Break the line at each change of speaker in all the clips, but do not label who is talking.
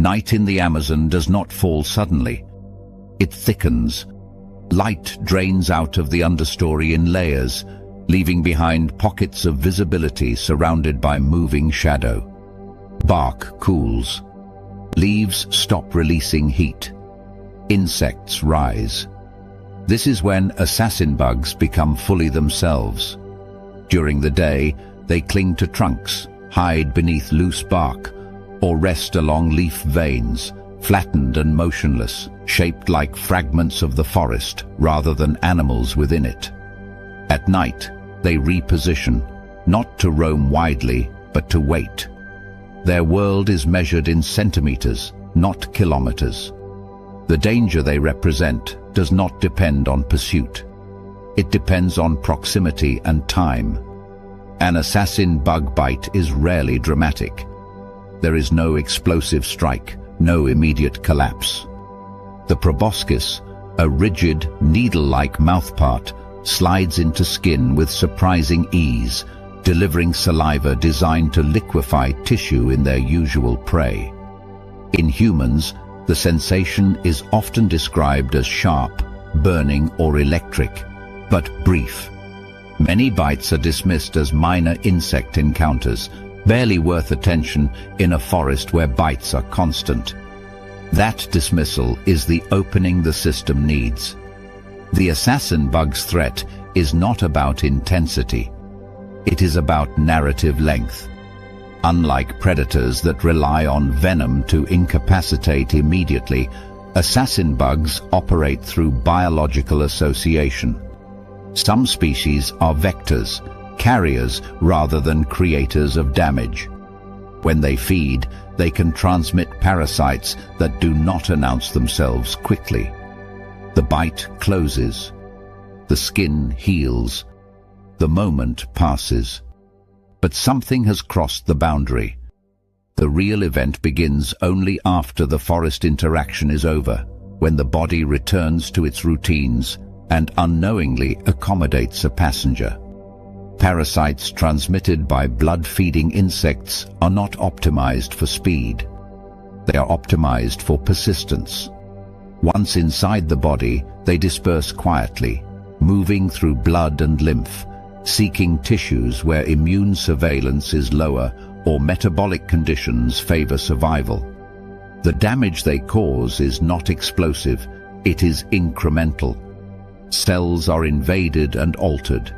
Night in the Amazon does not fall suddenly. It thickens. Light drains out of the understory in layers, leaving behind pockets of visibility surrounded by moving shadow. Bark cools. Leaves stop releasing heat. Insects rise. This is when assassin bugs become fully themselves. During the day, they cling to trunks, hide beneath loose bark, or rest along leaf veins, flattened and motionless, shaped like fragments of the forest rather than animals within it. At night, they reposition, not to roam widely, but to wait. Their world is measured in centimeters, not kilometers. The danger they represent does not depend on pursuit. It depends on proximity and time. An assassin bug bite is rarely dramatic. There is no explosive strike, no immediate collapse. The proboscis, a rigid, needle-like mouthpart, slides into skin with surprising ease, delivering saliva designed to liquefy tissue in their usual prey. In humans, the sensation is often described as sharp, burning, or electric, but brief. Many bites are dismissed as minor insect encounters, barely worth attention in a forest where bites are constant. That dismissal is the opening the system needs. The assassin bug's threat is not about intensity. It is about narrative length. Unlike predators that rely on venom to incapacitate immediately, assassin bugs operate through biological association. Some species are vectors, carriers rather than creators of damage. When they feed, they can transmit parasites that do not announce themselves quickly. The bite closes. The skin heals. The moment passes. But something has crossed the boundary. The real event begins only after the forest interaction is over, when the body returns to its routines and unknowingly accommodates a passenger. Parasites transmitted by blood-feeding insects are not optimized for speed. They are optimized for persistence. Once inside the body, they disperse quietly, moving through blood and lymph, seeking tissues where immune surveillance is lower or metabolic conditions favor survival. The damage they cause is not explosive, it is incremental. Cells are invaded and altered.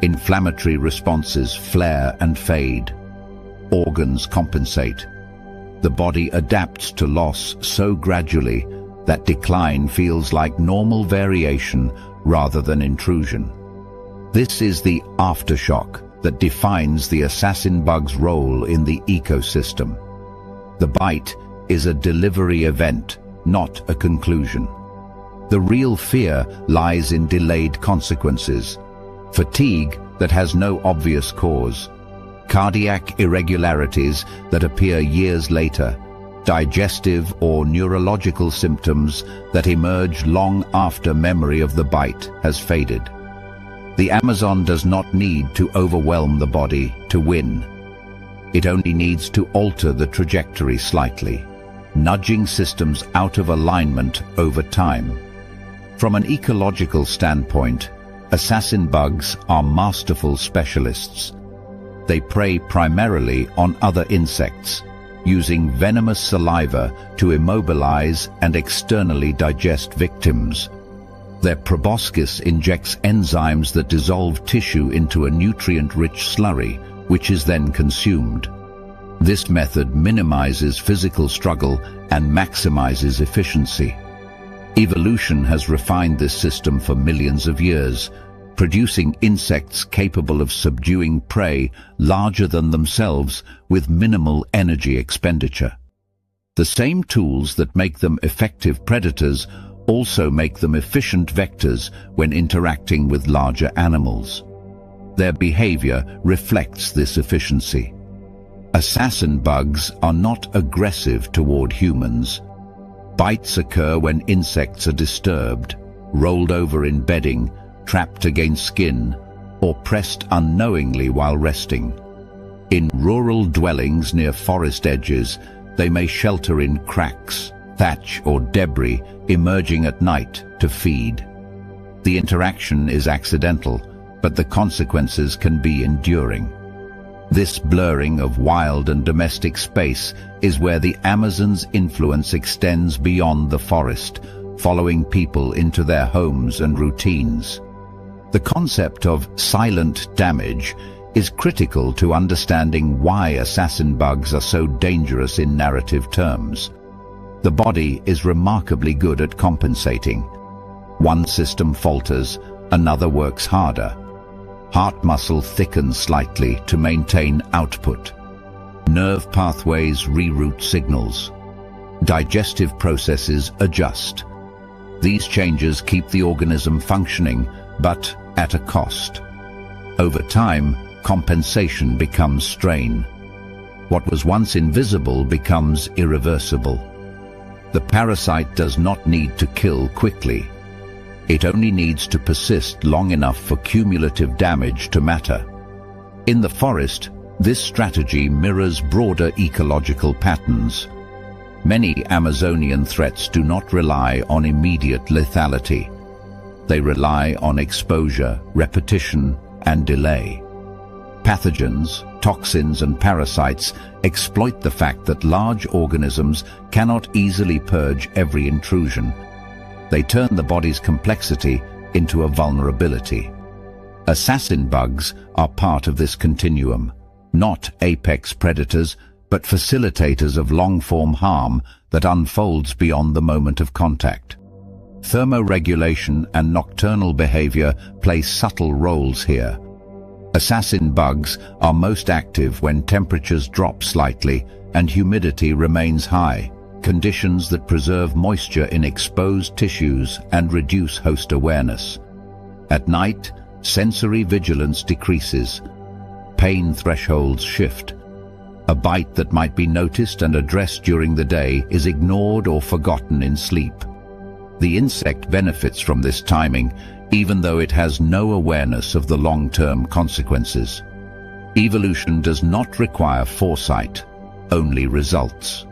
Inflammatory responses flare and fade. Organs compensate. The body adapts to loss so gradually that decline feels like normal variation rather than intrusion. This is the aftershock that defines the assassin bug's role in the ecosystem. The bite is a delivery event, not a conclusion. The real fear lies in delayed consequences. Fatigue that has no obvious cause. Cardiac irregularities that appear years later. Digestive or neurological symptoms that emerge long after memory of the bite has faded. The Amazon does not need to overwhelm the body to win. It only needs to alter the trajectory slightly, nudging systems out of alignment over time. From an ecological standpoint, assassin bugs are masterful specialists. They prey primarily on other insects, using venomous saliva to immobilize and externally digest victims. Their proboscis injects enzymes that dissolve tissue into a nutrient-rich slurry, which is then consumed. This method minimizes physical struggle and maximizes efficiency. Evolution has refined this system for millions of years, producing insects capable of subduing prey larger than themselves with minimal energy expenditure. The same tools that make them effective predators also make them efficient vectors when interacting with larger animals. Their behavior reflects this efficiency. Assassin bugs are not aggressive toward humans. Bites occur when insects are disturbed, rolled over in bedding, trapped against skin, or pressed unknowingly while resting. In rural dwellings near forest edges, They may shelter in cracks, thatch or debris, emerging at night to feed. The interaction is accidental, but the consequences can be enduring. This blurring of wild and domestic space is where the Amazon's influence extends beyond the forest, following people into their homes and routines. The concept of silent damage is critical to understanding why assassin bugs are so dangerous in narrative terms. The body is remarkably good at compensating. One system falters, another works harder. Heart muscle thickens slightly to maintain output. Nerve pathways reroute signals. Digestive processes adjust. These changes keep the organism functioning, but at a cost. Over time, compensation becomes strain. What was once invisible becomes irreversible. The parasite does not need to kill quickly. It only needs to persist long enough for cumulative damage to matter. In the forest, this strategy mirrors broader ecological patterns. Many Amazonian threats do not rely on immediate lethality. They rely on exposure, repetition, and delay. Pathogens, toxins, and parasites exploit the fact that large organisms cannot easily purge every intrusion. They turn the body's complexity into a vulnerability. Assassin bugs are part of this continuum, not apex predators, but facilitators of long-form harm that unfolds beyond the moment of contact. Thermoregulation and nocturnal behavior play subtle roles here. Assassin bugs are most active when temperatures drop slightly and humidity remains high, conditions that preserve moisture in exposed tissues and reduce host awareness. At night, sensory vigilance decreases. Pain thresholds shift. A bite that might be noticed and addressed during the day is ignored or forgotten in sleep. The insect benefits from this timing, even though it has no awareness of the long-term consequences. Evolution does not require foresight, only results.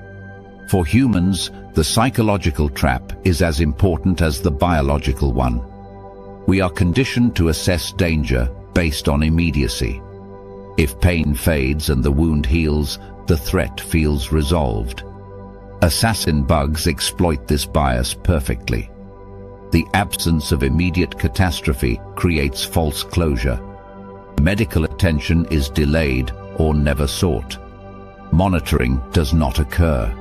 For humans, the psychological trap is as important as the biological one. We are conditioned to assess danger based on immediacy. If pain fades and the wound heals, the threat feels resolved. Assassin bugs exploit this bias perfectly. The absence of immediate catastrophe creates false closure. Medical attention is delayed or never sought. Monitoring does not occur.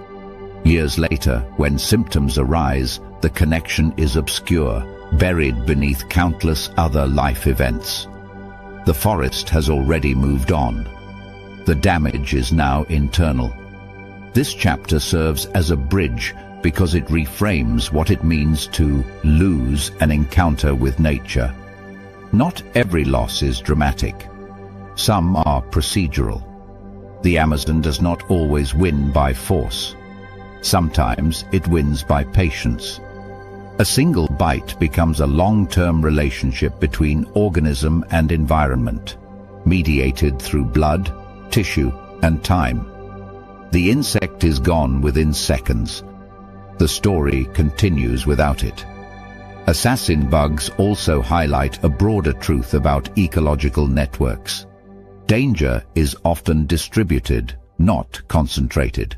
Years later, when symptoms arise, the connection is obscure, buried beneath countless other life events. The forest has already moved on. The damage is now internal. This chapter serves as a bridge because it reframes what it means to lose an encounter with nature. Not every loss is dramatic. Some are procedural. The Amazon does not always win by force. Sometimes it wins by patience. A single bite becomes a long-term relationship between organism and environment, mediated through blood, tissue, and time. The insect is gone within seconds. The story continues without it. Assassin bugs also highlight a broader truth about ecological networks. Danger is often distributed, not concentrated.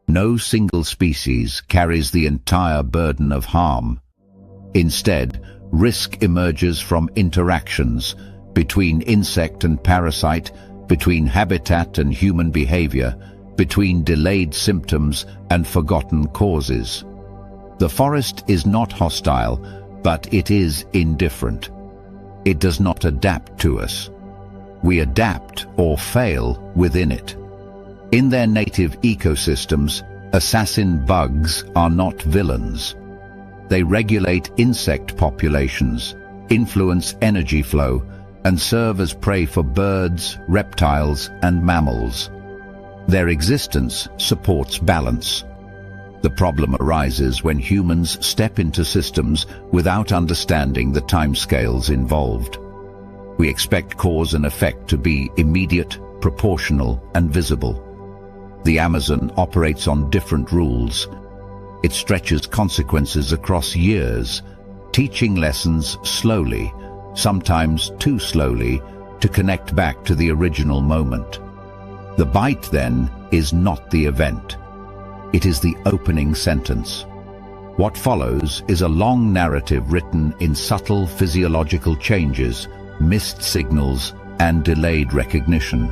No single species carries the entire burden of harm. Instead, risk emerges from interactions between insect and parasite, between habitat and human behavior, between delayed symptoms and forgotten causes. The forest is not hostile, but it is indifferent. It does not adapt to us. We adapt or fail within it. In their native ecosystems, assassin bugs are not villains. They regulate insect populations, influence energy flow, and serve as prey for birds, reptiles, and mammals. Their existence supports balance. The problem arises when humans step into systems without understanding the timescales involved. We expect cause and effect to be immediate, proportional, and visible. The Amazon operates on different rules. It stretches consequences across years, teaching lessons slowly, sometimes too slowly, to connect back to the original moment. The bite, then, is not the event. It is the opening sentence. What follows is a long narrative written in subtle physiological changes, missed signals, and delayed recognition.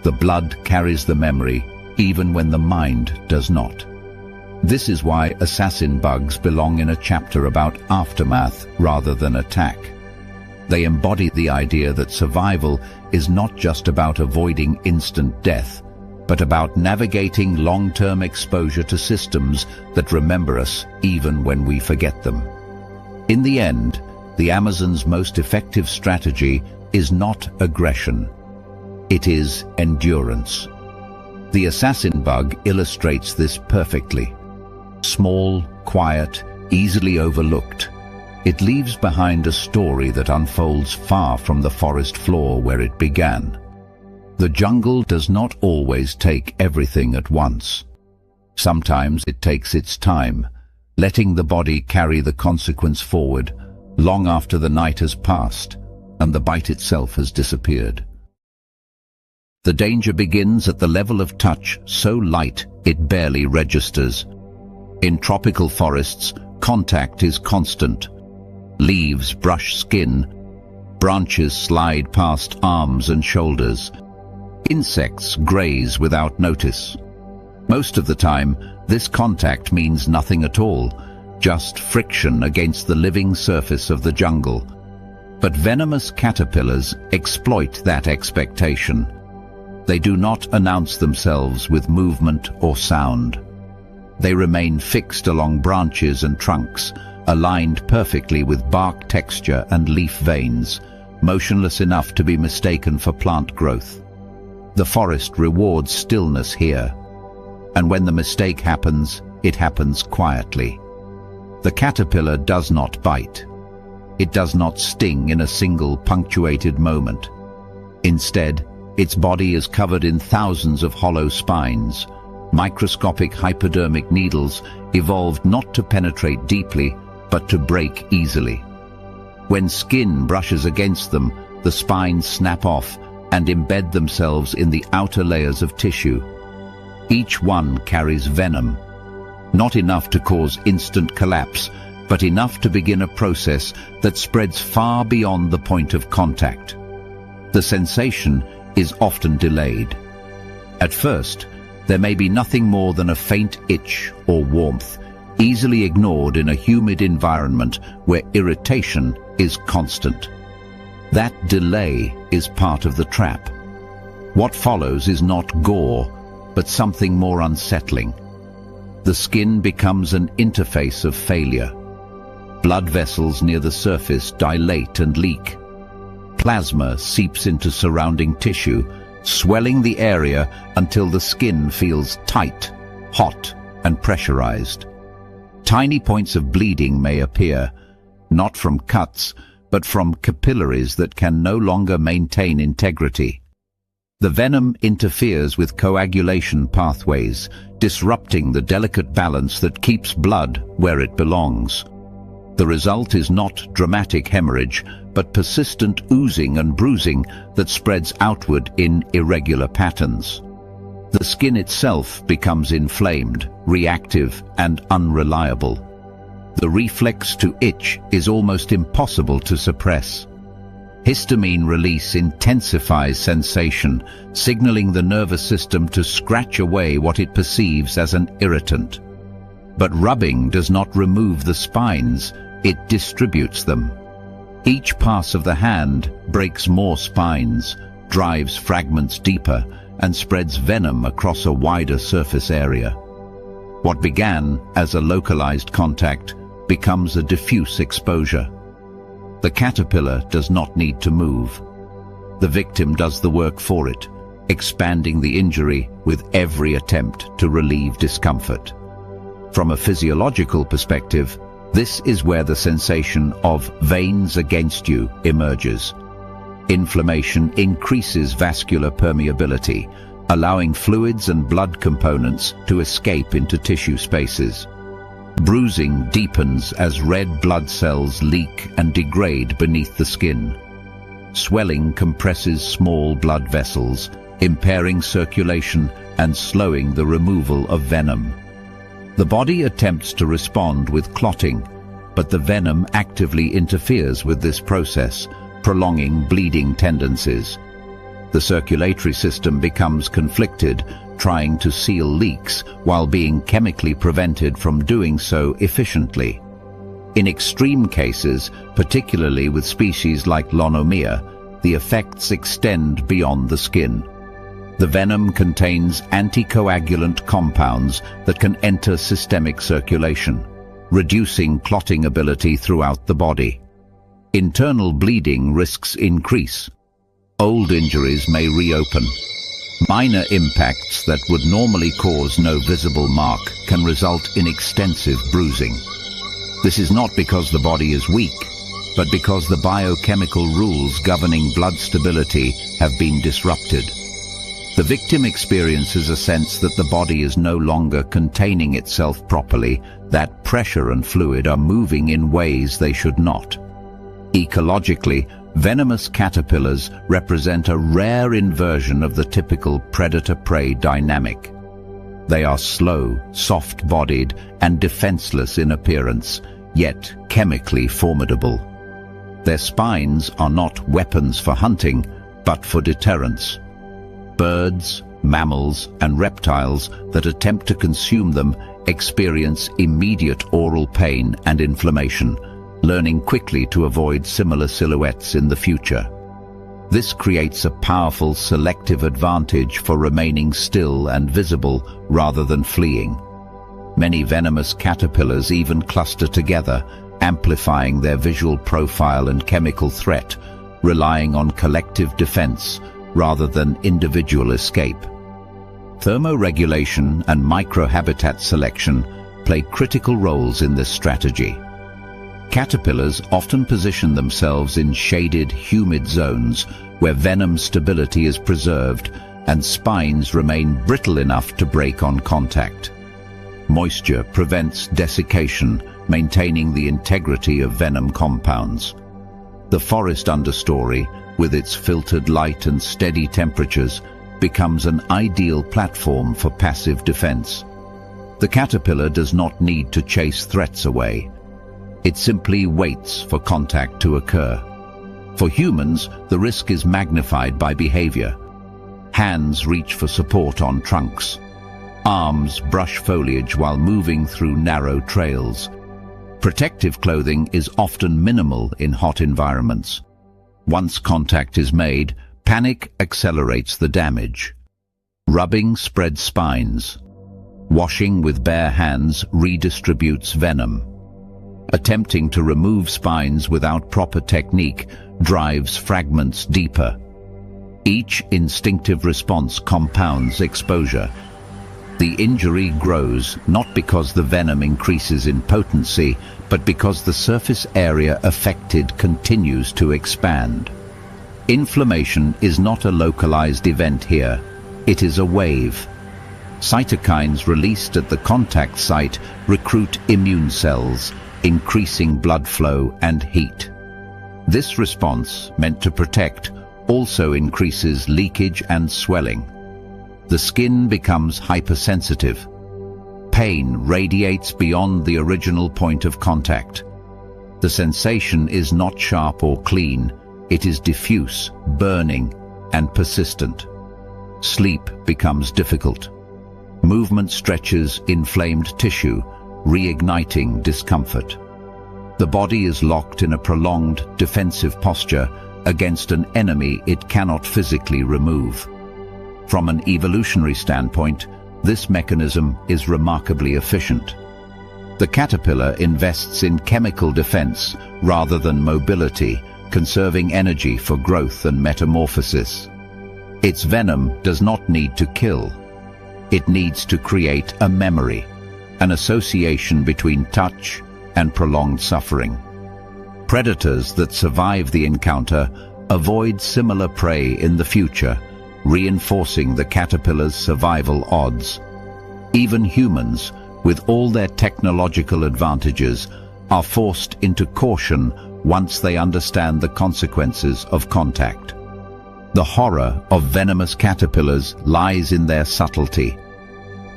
The blood carries the memory, even when the mind does not. This is why assassin bugs belong in a chapter about aftermath rather than attack. They embody the idea that survival is not just about avoiding instant death, but about navigating long-term exposure to systems that remember us even when we forget them. In the end, the Amazon's most effective strategy is not aggression. It is endurance. The assassin bug illustrates this perfectly. Small, quiet, easily overlooked, it leaves behind a story that unfolds far from the forest floor where it began. The jungle does not always take everything at once. Sometimes it takes its time, letting the body carry the consequence forward long after the night has passed and the bite itself has disappeared. The danger begins at the level of touch so light it barely registers. In tropical forests, contact is constant. Leaves brush skin, branches slide past arms and shoulders. Insects graze without notice. Most of the time, this contact means nothing at all, just friction against the living surface of the jungle. But venomous caterpillars exploit that expectation. They do not announce themselves with movement or sound. They remain fixed along branches and trunks, aligned perfectly with bark texture and leaf veins, motionless enough to be mistaken for plant growth. The forest rewards stillness here, and when the mistake happens, it happens quietly. The caterpillar does not bite. It does not sting in a single punctuated moment. Instead, its body is covered in thousands of hollow spines. Microscopic hypodermic needles evolved not to penetrate deeply, but to break easily. When skin brushes against them, the spines snap off and embed themselves in the outer layers of tissue. Each one carries venom, not enough to cause instant collapse, but enough to begin a process that spreads far beyond the point of contact. The sensation is often delayed. At first, there may be nothing more than a faint itch or warmth, easily ignored in a humid environment where irritation is constant. That delay is part of the trap. What follows is not gore, but something more unsettling. The skin becomes an interface of failure. Blood vessels near the surface dilate and leak. Plasma seeps into surrounding tissue, swelling the area until the skin feels tight, hot, and pressurized. Tiny points of bleeding may appear, not from cuts, but from capillaries that can no longer maintain integrity. The venom interferes with coagulation pathways, disrupting the delicate balance that keeps blood where it belongs. The result is not dramatic hemorrhage, but persistent oozing and bruising that spreads outward in irregular patterns. The skin itself becomes inflamed, reactive, and unreliable. The reflex to itch is almost impossible to suppress. Histamine release intensifies sensation, signaling the nervous system to scratch away what it perceives as an irritant. But rubbing does not remove the spines, it distributes them. Each pass of the hand breaks more spines, drives fragments deeper, and spreads venom across a wider surface area. What began as a localized contact becomes a diffuse exposure. The caterpillar does not need to move. The victim does the work for it, expanding the injury with every attempt to relieve discomfort. From a physiological perspective, this is where the sensation of veins against you emerges. Inflammation increases vascular permeability, allowing fluids and blood components to escape into tissue spaces. Bruising deepens as red blood cells leak and degrade beneath the skin. Swelling compresses small blood vessels, impairing circulation and slowing the removal of venom. The body attempts to respond with clotting, but the venom actively interferes with this process, prolonging bleeding tendencies. The circulatory system becomes conflicted, trying to seal leaks while being chemically prevented from doing so efficiently. In extreme cases, particularly with species like Lonomia, the effects extend beyond the skin. The venom contains anticoagulant compounds that can enter systemic circulation, reducing clotting ability throughout the body. Internal bleeding risks increase. Old injuries may reopen. Minor impacts that would normally cause no visible mark can result in extensive bruising. This is not because the body is weak, but because the biochemical rules governing blood stability have been disrupted. The victim experiences a sense that the body is no longer containing itself properly, that pressure and fluid are moving in ways they should not. Ecologically, venomous caterpillars represent a rare inversion of the typical predator-prey dynamic. They are slow, soft-bodied, and defenseless in appearance, yet chemically formidable. Their spines are not weapons for hunting, but for deterrence. Birds, mammals, and reptiles that attempt to consume them experience immediate oral pain and inflammation, learning quickly to avoid similar silhouettes in the future. This creates a powerful selective advantage for remaining still and visible rather than fleeing. Many venomous caterpillars even cluster together, amplifying their visual profile and chemical threat, relying on collective defense rather than individual escape. Thermoregulation and microhabitat selection play critical roles in this strategy. Caterpillars often position themselves in shaded, humid zones where venom stability is preserved and spines remain brittle enough to break on contact. Moisture prevents desiccation, maintaining the integrity of venom compounds. The forest understory, with its filtered light and steady temperatures, becomes an ideal platform for passive defense. The caterpillar does not need to chase threats away. It simply waits for contact to occur. For humans, the risk is magnified by behavior. Hands reach for support on trunks. Arms brush foliage while moving through narrow trails. Protective clothing is often minimal in hot environments. Once contact is made, panic accelerates the damage. Rubbing spreads spines. Washing with bare hands redistributes venom. Attempting to remove spines without proper technique drives fragments deeper. Each instinctive response compounds exposure. The injury grows not because the venom increases in potency, but because the surface area affected continues to expand. Inflammation is not a localized event here. It is a wave. Cytokines released at the contact site recruit immune cells, increasing blood flow and heat. This response, meant to protect, also increases leakage and swelling. The skin becomes hypersensitive. Pain radiates beyond the original point of contact. The sensation is not sharp or clean. It is diffuse, burning, and persistent. Sleep becomes difficult. Movement stretches inflamed tissue, reigniting discomfort. The body is locked in a prolonged defensive posture against an enemy it cannot physically remove. From an evolutionary standpoint, this mechanism is remarkably efficient. The caterpillar invests in chemical defense rather than mobility, conserving energy for growth and metamorphosis. Its venom does not need to kill. It needs to create a memory, an association between touch and prolonged suffering. Predators that survive the encounter avoid similar prey in the future, reinforcing the caterpillar's survival odds. Even humans, with all their technological advantages, are forced into caution once they understand the consequences of contact. The horror of venomous caterpillars lies in their subtlety.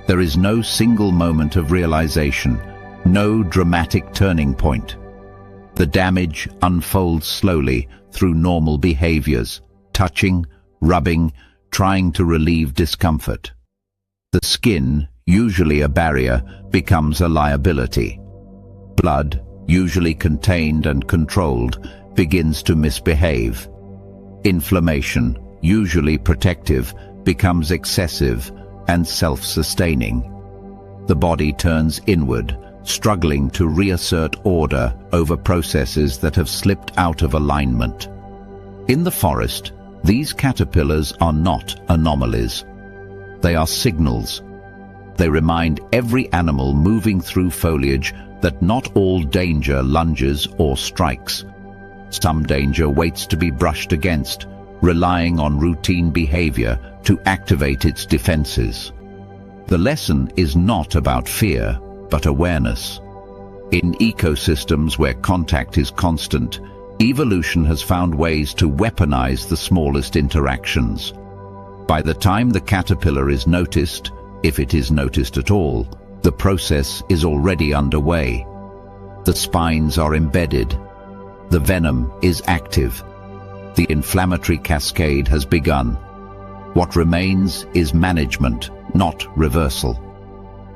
There is no single moment of realization, no dramatic turning point. The damage unfolds slowly through normal behaviors, touching, rubbing, trying to relieve discomfort. The skin, usually a barrier, becomes a liability. Blood, usually contained and controlled, begins to misbehave. Inflammation, usually protective, becomes excessive and self-sustaining. The body turns inward, struggling to reassert order over processes that have slipped out of alignment. In the forest, these caterpillars are not anomalies. They are signals. They remind every animal moving through foliage that not all danger lunges or strikes. Some danger waits to be brushed against, relying on routine behavior to activate its defenses. The lesson is not about fear, but awareness. In ecosystems where contact is constant, evolution has found ways to weaponize the smallest interactions. By the time the caterpillar is noticed, if it is noticed at all, the process is already underway. The spines are embedded. The venom is active. The inflammatory cascade has begun. What remains is management, not reversal.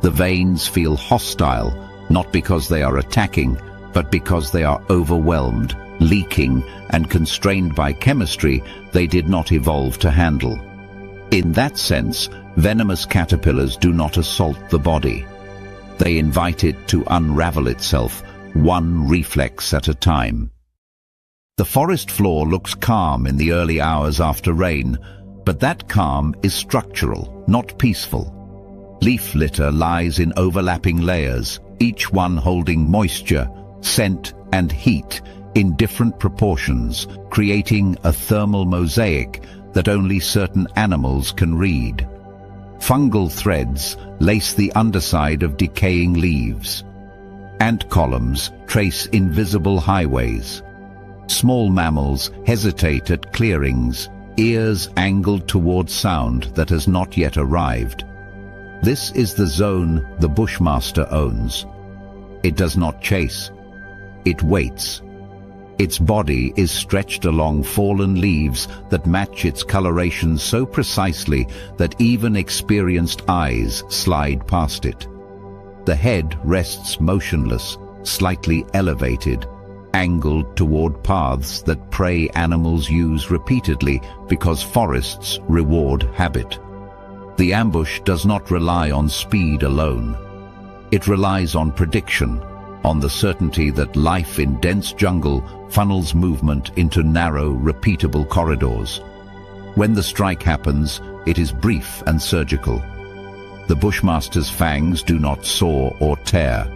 The veins feel hostile, not because they are attacking, but because they are overwhelmed, leaking, and constrained by chemistry they did not evolve to handle. In that sense, venomous caterpillars do not assault the body. They invite it to unravel itself, one reflex at a time. The forest floor looks calm in the early hours after rain, but that calm is structural, not peaceful. Leaf litter lies in overlapping layers, each one holding moisture, scent, and heat in different proportions, creating a thermal mosaic that only certain animals can read. Fungal threads lace the underside of decaying leaves. Ant columns trace invisible highways. Small mammals hesitate at clearings, ears angled toward sound that has not yet arrived. This is the zone the bushmaster owns. It does not chase. It waits. Its body is stretched along fallen leaves that match its coloration so precisely that even experienced eyes slide past it. The head rests motionless, slightly elevated, angled toward paths that prey animals use repeatedly because forests reward habit. The ambush does not rely on speed alone. It relies on prediction, on the certainty that life in dense jungle funnels movement into narrow, repeatable corridors. When the strike happens, it is brief and surgical. The bushmaster's fangs do not saw or tear.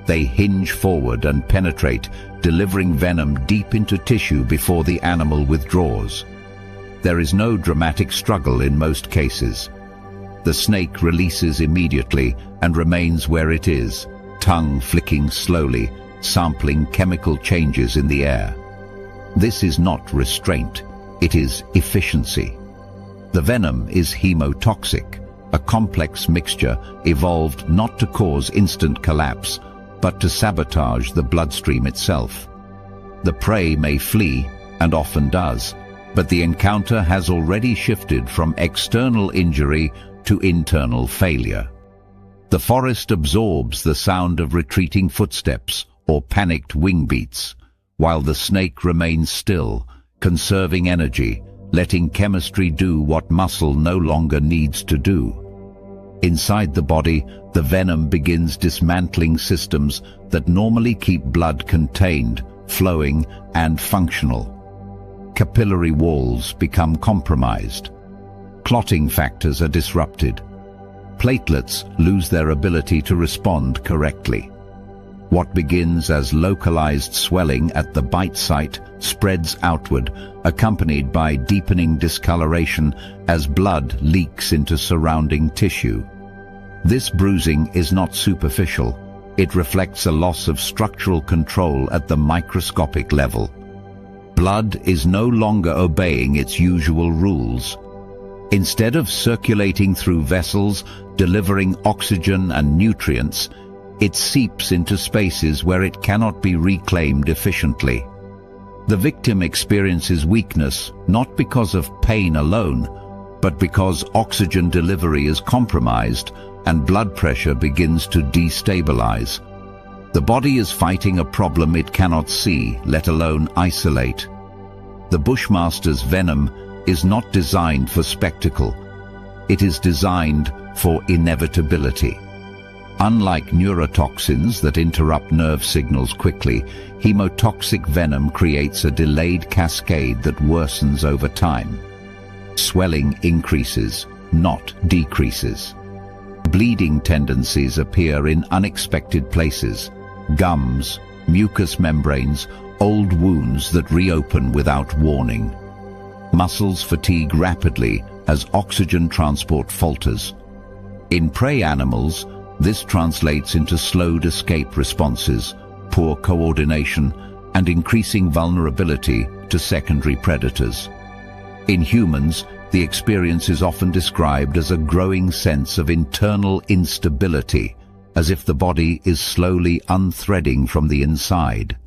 They hinge forward and penetrate, delivering venom deep into tissue before the animal withdraws. There is no dramatic struggle in most cases. The snake releases immediately and remains where it is, tongue flicking slowly, sampling chemical changes in the air. This is not restraint, it is efficiency. The venom is hemotoxic, a complex mixture evolved not to cause instant collapse, but to sabotage the bloodstream itself. The prey may flee, and often does, but the encounter has already shifted from external injury to internal failure. The forest absorbs the sound of retreating footsteps or panicked wing beats, while the snake remains still, conserving energy, letting chemistry do what muscle no longer needs to do. Inside the body, the venom begins dismantling systems that normally keep blood contained, flowing, and functional. Capillary walls become compromised. Clotting factors are disrupted. Platelets lose their ability to respond correctly. What begins as localized swelling at the bite site spreads outward, accompanied by deepening discoloration as blood leaks into surrounding tissue. This bruising is not superficial. It reflects a loss of structural control at the microscopic level. Blood is no longer obeying its usual rules. Instead of circulating through vessels, delivering oxygen and nutrients, it seeps into spaces where it cannot be reclaimed efficiently. The victim experiences weakness not because of pain alone, but because oxygen delivery is compromised and blood pressure begins to destabilize. The body is fighting a problem it cannot see, let alone isolate. The Bushmaster's venom is not designed for spectacle. It is designed for inevitability. Unlike neurotoxins that interrupt nerve signals quickly, hemotoxic venom creates a delayed cascade that worsens over time. Swelling increases, not decreases. Bleeding tendencies appear in unexpected places: gums, mucous membranes, old wounds that reopen without warning. Muscles fatigue rapidly as oxygen transport falters. In prey animals, this translates into slowed escape responses, poor coordination, and increasing vulnerability to secondary predators. In humans, the experience is often described as a growing sense of internal instability, as if the body is slowly unthreading from the inside.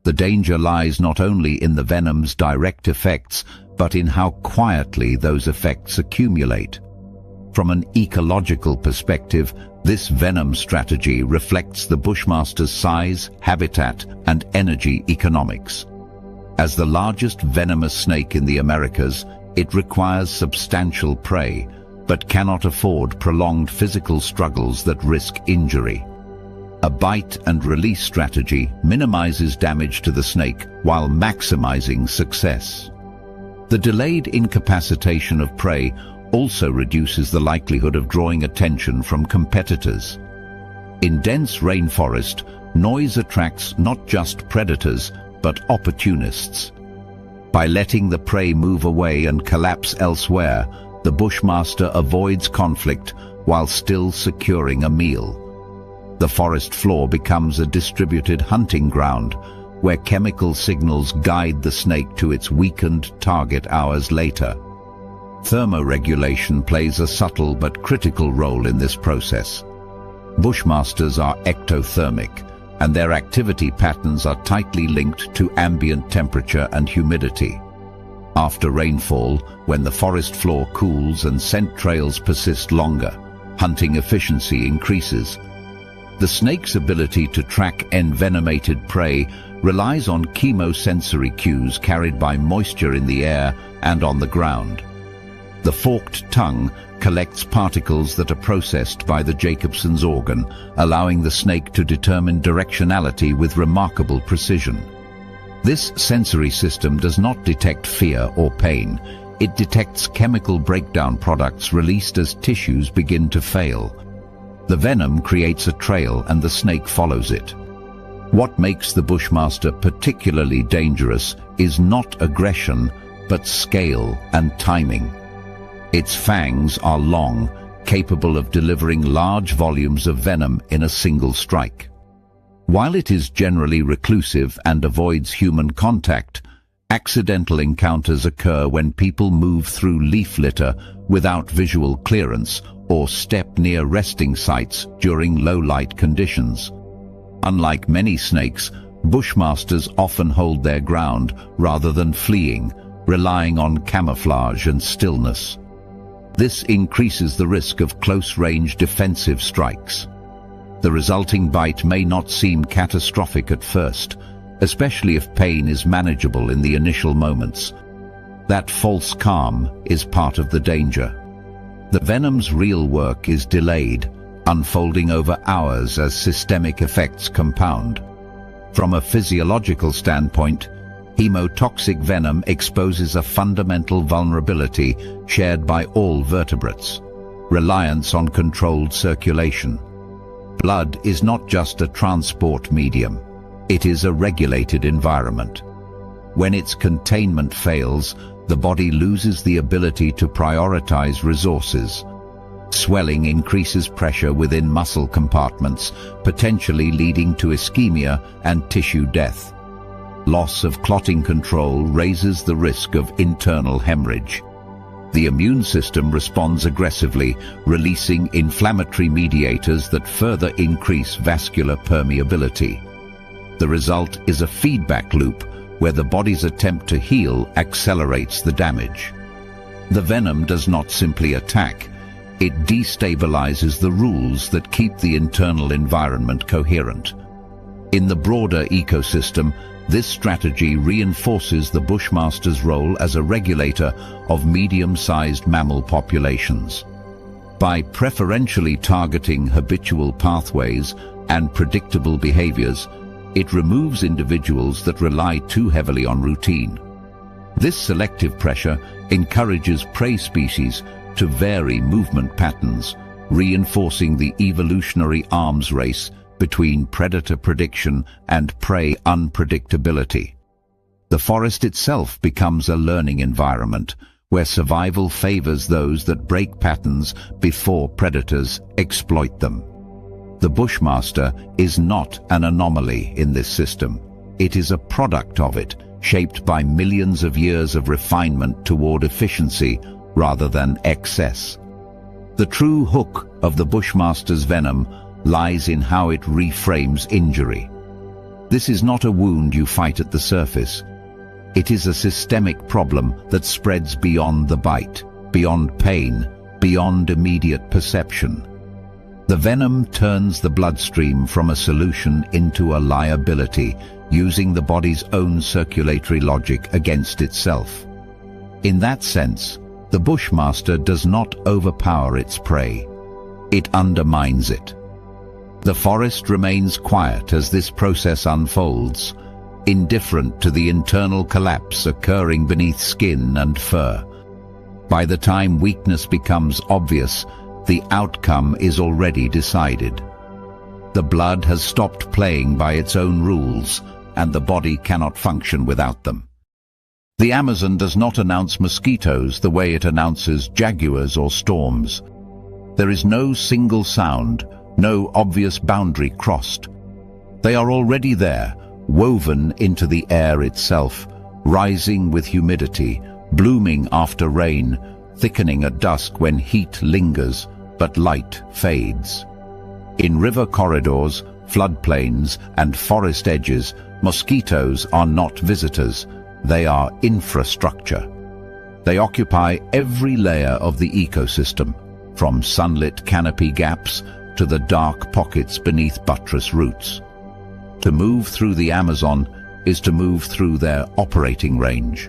The danger lies not only in the venom's direct effects, but in how quietly those effects accumulate. From an ecological perspective, this venom strategy reflects the Bushmaster's size, habitat, and energy economics. As the largest venomous snake in the Americas, it requires substantial prey, but cannot afford prolonged physical struggles that risk injury. A bite and release strategy minimizes damage to the snake while maximizing success. The delayed incapacitation of prey also reduces the likelihood of drawing attention from competitors. In dense rainforest, noise attracts not just predators, but opportunists. By letting the prey move away and collapse elsewhere, the Bushmaster avoids conflict while still securing a meal. The forest floor becomes a distributed hunting ground, where chemical signals guide the snake to its weakened target hours later. Thermoregulation plays a subtle but critical role in this process. Bushmasters are ectothermic, and their activity patterns are tightly linked to ambient temperature and humidity. After rainfall, when the forest floor cools and scent trails persist longer, hunting efficiency increases. The snake's ability to track envenomated prey relies on chemosensory cues carried by moisture in the air and on the ground. The forked tongue collects particles that are processed by the Jacobson's organ, allowing the snake to determine directionality with remarkable precision. This sensory system does not detect fear or pain. It detects chemical breakdown products released as tissues begin to fail. The venom creates a trail and the snake follows it. What makes the Bushmaster particularly dangerous is not aggression, but scale and timing. Its fangs are long, capable of delivering large volumes of venom in a single strike. While it is generally reclusive and avoids human contact, accidental encounters occur when people move through leaf litter without visual clearance or step near resting sites during low-light conditions. Unlike many snakes, Bushmasters often hold their ground rather than fleeing, relying on camouflage and stillness. This increases the risk of close-range defensive strikes. The resulting bite may not seem catastrophic at first, especially if pain is manageable in the initial moments. That false calm is part of the danger. The venom's real work is delayed, unfolding over hours as systemic effects compound. From a physiological standpoint, hemotoxic venom exposes a fundamental vulnerability shared by all vertebrates: reliance on controlled circulation. Blood is not just a transport medium. It is a regulated environment. When its containment fails, the body loses the ability to prioritize resources. Swelling increases pressure within muscle compartments, potentially leading to ischemia and tissue death. Loss of clotting control raises the risk of internal hemorrhage. The immune system responds aggressively, releasing inflammatory mediators that further increase vascular permeability. The result is a feedback loop where the body's attempt to heal accelerates the damage. The venom does not simply attack, it destabilizes the rules that keep the internal environment coherent. In the broader ecosystem, this strategy reinforces the bushmaster's role as a regulator of medium-sized mammal populations. By preferentially targeting habitual pathways and predictable behaviors, it removes individuals that rely too heavily on routine. This selective pressure encourages prey species to vary movement patterns, reinforcing the evolutionary arms race between predator prediction and prey unpredictability. The forest itself becomes a learning environment, where survival favors those that break patterns before predators exploit them. The bushmaster is not an anomaly in this system. It is a product of it, shaped by millions of years of refinement toward efficiency rather than excess. The true hook of the bushmaster's venom lies in how it reframes injury. This is not a wound you fight at the surface. It is a systemic problem that spreads beyond the bite, beyond pain, beyond immediate perception. The venom turns the bloodstream from a solution into a liability, using the body's own circulatory logic against itself. In that sense, the bushmaster does not overpower its prey. It undermines it. The forest remains quiet as this process unfolds, indifferent to the internal collapse occurring beneath skin and fur. By the time weakness becomes obvious, the outcome is already decided. The blood has stopped playing by its own rules, and the body cannot function without them. The Amazon does not announce mosquitoes the way it announces jaguars or storms. There is no single sound, no obvious boundary crossed. They are already there, woven into the air itself, rising with humidity, blooming after rain, thickening at dusk when heat lingers, but light fades. In river corridors, floodplains, and forest edges, mosquitoes are not visitors, they are infrastructure. They occupy every layer of the ecosystem, from sunlit canopy gaps to the dark pockets beneath buttress roots. To move through the Amazon is to move through their operating range.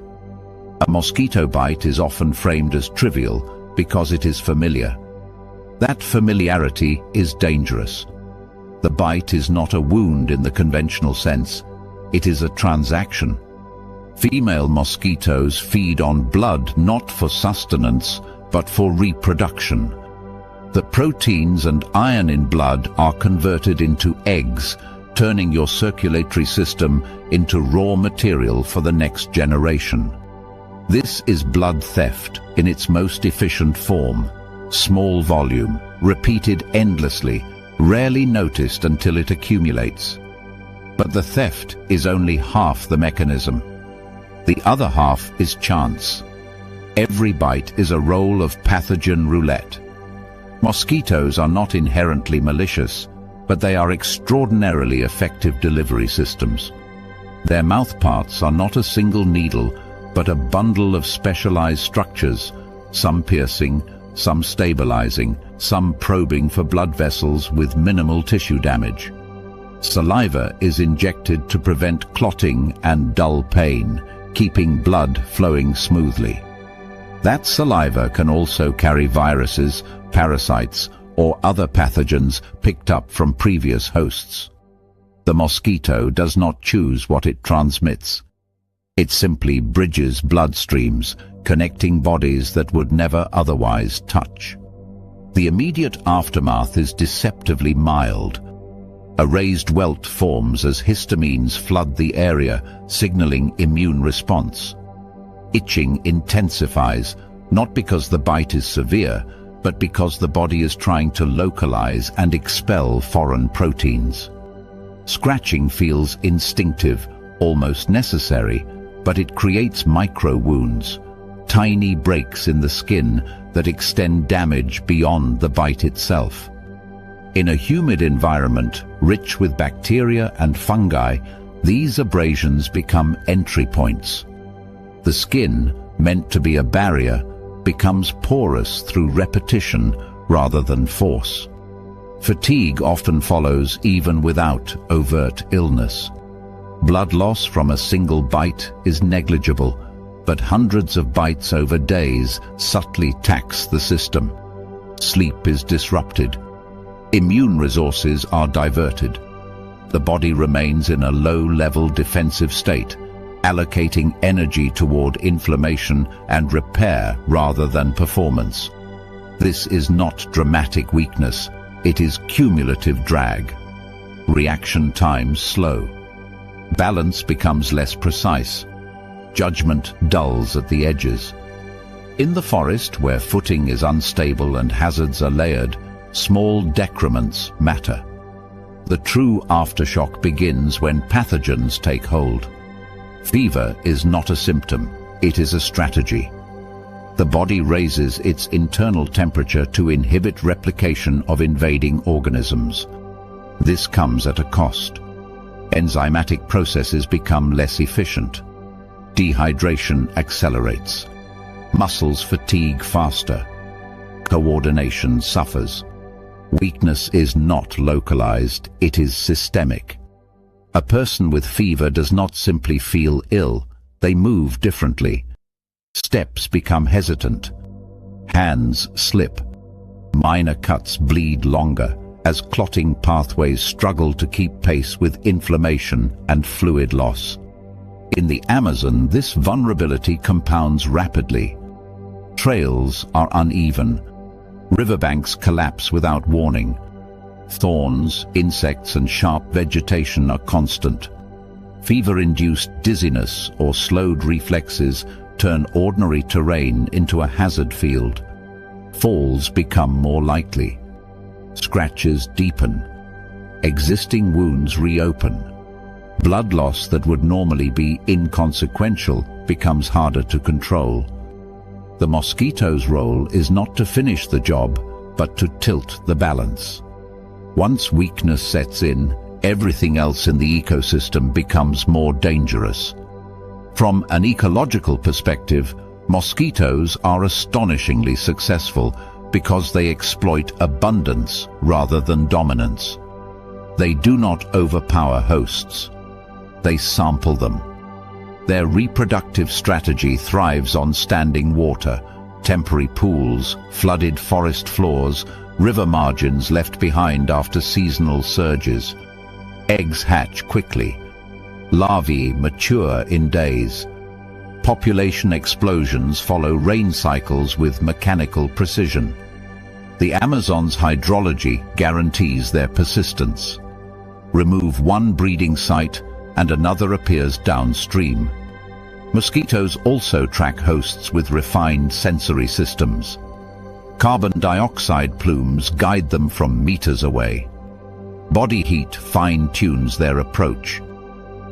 A mosquito bite is often framed as trivial because it is familiar. That familiarity is dangerous. The bite is not a wound in the conventional sense. It is a transaction. Female mosquitoes feed on blood not for sustenance, but for reproduction. The proteins and iron in blood are converted into eggs, turning your circulatory system into raw material for the next generation. This is blood theft in its most efficient form. Small volume, repeated endlessly, rarely noticed until it accumulates. But the theft is only half the mechanism. The other half is chance. Every bite is a roll of pathogen roulette. Mosquitoes are not inherently malicious, but they are extraordinarily effective delivery systems. Their mouthparts are not a single needle, but a bundle of specialized structures, some piercing, some stabilizing, some probing for blood vessels with minimal tissue damage. Saliva is injected to prevent clotting and dull pain, keeping blood flowing smoothly. That saliva can also carry viruses, parasites, or other pathogens picked up from previous hosts. The mosquito does not choose what it transmits. It simply bridges bloodstreams, connecting bodies that would never otherwise touch. The immediate aftermath is deceptively mild. A raised welt forms as histamines flood the area, signaling immune response. Itching intensifies, not because the bite is severe, but because the body is trying to localize and expel foreign proteins. Scratching feels instinctive, almost necessary, but it creates micro-wounds, tiny breaks in the skin that extend damage beyond the bite itself. In a humid environment, rich with bacteria and fungi, these abrasions become entry points. The skin, meant to be a barrier, becomes porous through repetition rather than force. Fatigue often follows even without overt illness. Blood loss from a single bite is negligible, but hundreds of bites over days subtly tax the system. Sleep is disrupted. Immune resources are diverted. The body remains in a low-level defensive state, allocating energy toward inflammation and repair rather than performance. This is not dramatic weakness, it is cumulative drag. Reaction times slow. Balance becomes less precise. Judgment dulls at the edges. In the forest, where footing is unstable and hazards are layered, small decrements matter. The true aftershock begins when pathogens take hold. Fever is not a symptom, it is a strategy. The body raises its internal temperature to inhibit replication of invading organisms. This comes at a cost. Enzymatic processes become less efficient. Dehydration accelerates. Muscles fatigue faster. Coordination suffers. Weakness is not localized, it is systemic. A person with fever does not simply feel ill, they move differently. Steps become hesitant. Hands slip. Minor cuts bleed longer as clotting pathways struggle to keep pace with inflammation and fluid loss. In the Amazon, this vulnerability compounds rapidly. Trails are uneven. Riverbanks collapse without warning. Thorns, insects, and sharp vegetation are constant. Fever-induced dizziness or slowed reflexes turn ordinary terrain into a hazard field. Falls become more likely. Scratches deepen. Existing wounds reopen. Blood loss that would normally be inconsequential becomes harder to control. The mosquito's role is not to finish the job, but to tilt the balance. Once weakness sets in, everything else in the ecosystem becomes more dangerous. From an ecological perspective, mosquitoes are astonishingly successful because they exploit abundance rather than dominance. They do not overpower hosts. They sample them. Their reproductive strategy thrives on standing water, temporary pools, flooded forest floors, river margins left behind after seasonal surges. Eggs hatch quickly. Larvae mature in days. Population explosions follow rain cycles with mechanical precision. The Amazon's hydrology guarantees their persistence. Remove one breeding site and another appears downstream. Mosquitoes also track hosts with refined sensory systems. Carbon dioxide plumes guide them from meters away. Body heat fine-tunes their approach.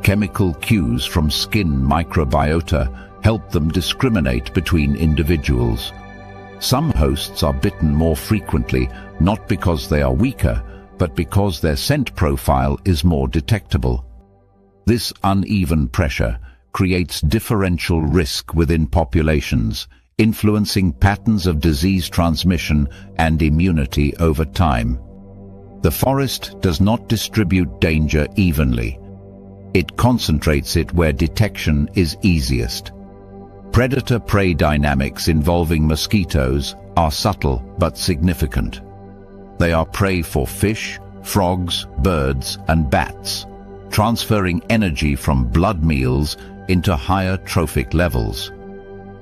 Chemical cues from skin microbiota help them discriminate between individuals. Some hosts are bitten more frequently, not because they are weaker, but because their scent profile is more detectable. This uneven pressure creates differential risk within populations, influencing patterns of disease transmission and immunity over time. The forest does not distribute danger evenly. It concentrates it where detection is easiest. Predator-prey dynamics involving mosquitoes are subtle but significant. They are prey for fish, frogs, birds, and bats, transferring energy from blood meals into higher trophic levels.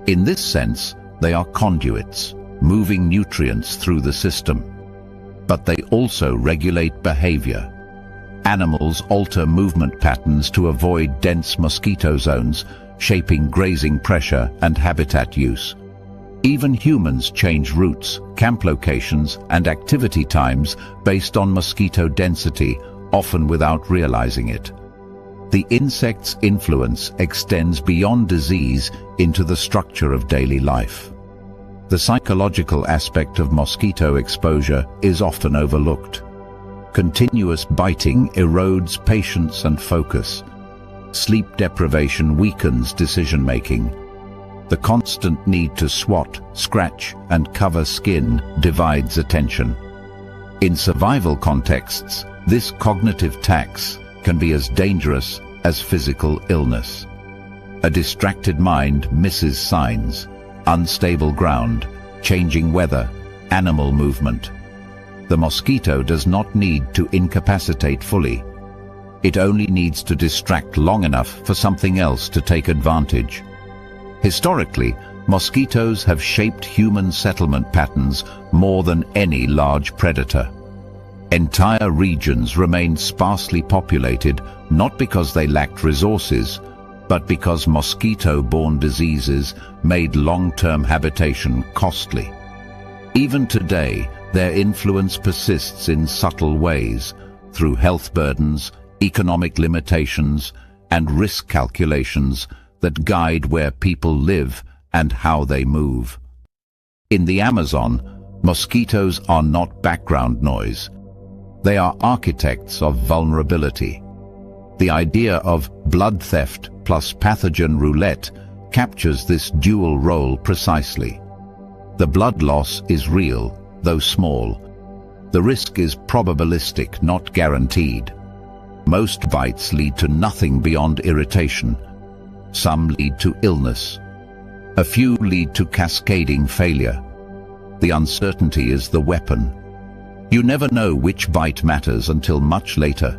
In this sense, they are conduits, moving nutrients through the system. But they also regulate behavior. Animals alter movement patterns to avoid dense mosquito zones, shaping grazing pressure and habitat use. Even humans change routes, camp locations, and activity times based on mosquito density, often without realizing it. The insect's influence extends beyond disease into the structure of daily life. The psychological aspect of mosquito exposure is often overlooked. Continuous biting erodes patience and focus. Sleep deprivation weakens decision-making. The constant need to swat, scratch, and cover skin divides attention. In survival contexts, this cognitive tax can be as dangerous as physical illness. A distracted mind misses signs: unstable ground, changing weather, animal movement. The mosquito does not need to incapacitate fully. It only needs to distract long enough for something else to take advantage. Historically, mosquitoes have shaped human settlement patterns more than any large predator. Entire regions remained sparsely populated not because they lacked resources, but because mosquito-borne diseases made long-term habitation costly. Even today, their influence persists in subtle ways, through health burdens, economic limitations, and risk calculations that guide where people live and how they move. In the Amazon, mosquitoes are not background noise. They are architects of vulnerability. The idea of blood theft plus pathogen roulette captures this dual role precisely. The blood loss is real, though small. The risk is probabilistic, not guaranteed. Most bites lead to nothing beyond irritation. Some lead to illness. A few lead to cascading failure. The uncertainty is the weapon. You never know which bite matters until much later,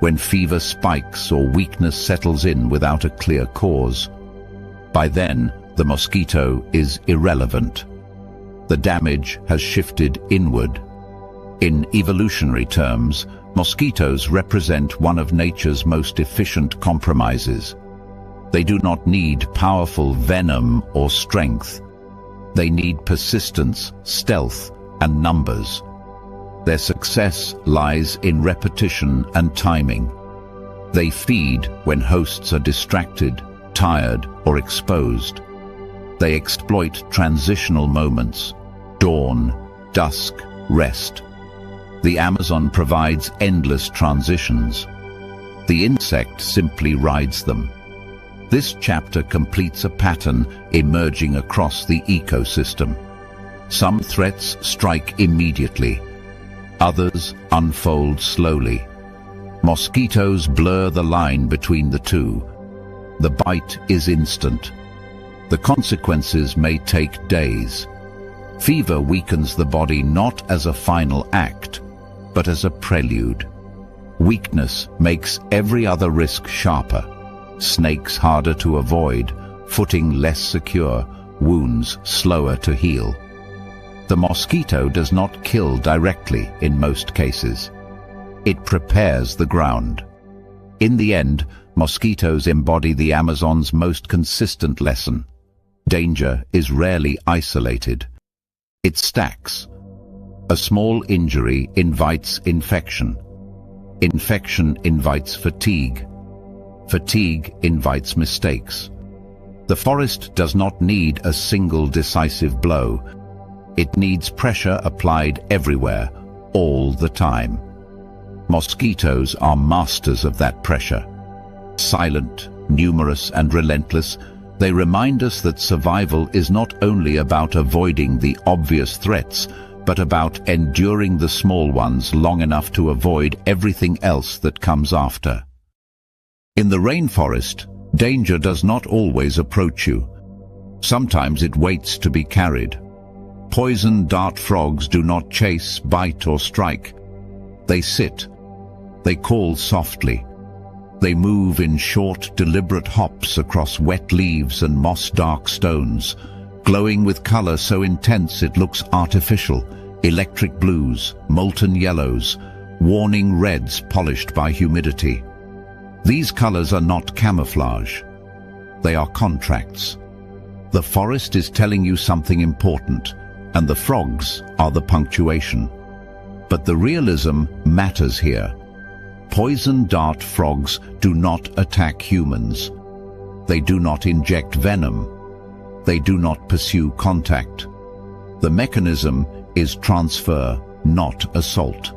when fever spikes or weakness settles in without a clear cause. By then, the mosquito is irrelevant. The damage has shifted inward. In evolutionary terms, mosquitoes represent one of nature's most efficient compromises. They do not need powerful venom or strength. They need persistence, stealth, and numbers. Their success lies in repetition and timing. They feed when hosts are distracted, tired, or exposed. They exploit transitional moments: dawn, dusk, rest. The Amazon provides endless transitions. The insect simply rides them. This chapter completes a pattern emerging across the ecosystem. Some threats strike immediately. Others unfold slowly. Mosquitoes blur the line between the two. The bite is instant. The consequences may take days. Fever weakens the body not as a final act, but as a prelude. Weakness makes every other risk sharper. Snakes harder to avoid, footing less secure, wounds slower to heal. The mosquito does not kill directly in most cases. It prepares the ground. In the end, mosquitoes embody the Amazon's most consistent lesson. Danger is rarely isolated. It stacks. A small injury invites infection. Infection invites fatigue. Fatigue invites mistakes. The forest does not need a single decisive blow. It needs pressure applied everywhere, all the time. Mosquitoes are masters of that pressure. Silent, numerous, and relentless, they remind us that survival is not only about avoiding the obvious threats, but about enduring the small ones long enough to avoid everything else that comes after. In the rainforest, danger does not always approach you. Sometimes it waits to be carried. Poison dart frogs do not chase, bite, or strike. They sit. They call softly. They move in short, deliberate hops across wet leaves and moss-dark stones, glowing with color so intense it looks artificial, electric blues, molten yellows, warning reds polished by humidity. These colors are not camouflage. They are contracts. The forest is telling you something important, and the frogs are the punctuation. But the realism matters here. Poison dart frogs do not attack humans. They do not inject venom. They do not pursue contact. The mechanism is transfer, not assault.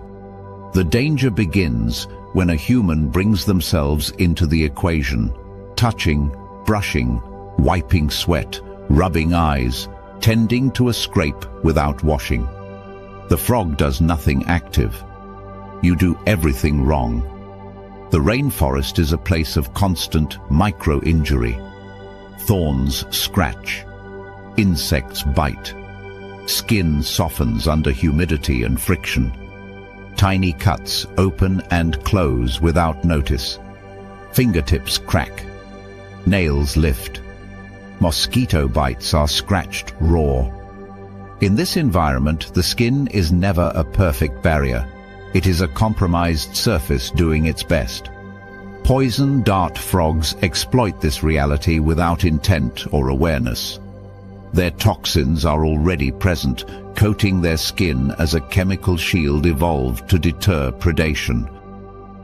The danger begins when a human brings themselves into the equation, touching, brushing, wiping sweat, rubbing eyes, tending to a scrape without washing. The frog does nothing active. You do everything wrong. The rainforest is a place of constant micro-injury. Thorns scratch. Insects bite. Skin softens under humidity and friction. Tiny cuts open and close without notice. Fingertips crack. Nails lift. Mosquito bites are scratched raw. In this environment, the skin is never a perfect barrier. It is a compromised surface doing its best. Poison dart frogs exploit this reality without intent or awareness. Their toxins are already present, coating their skin as a chemical shield evolved to deter predation.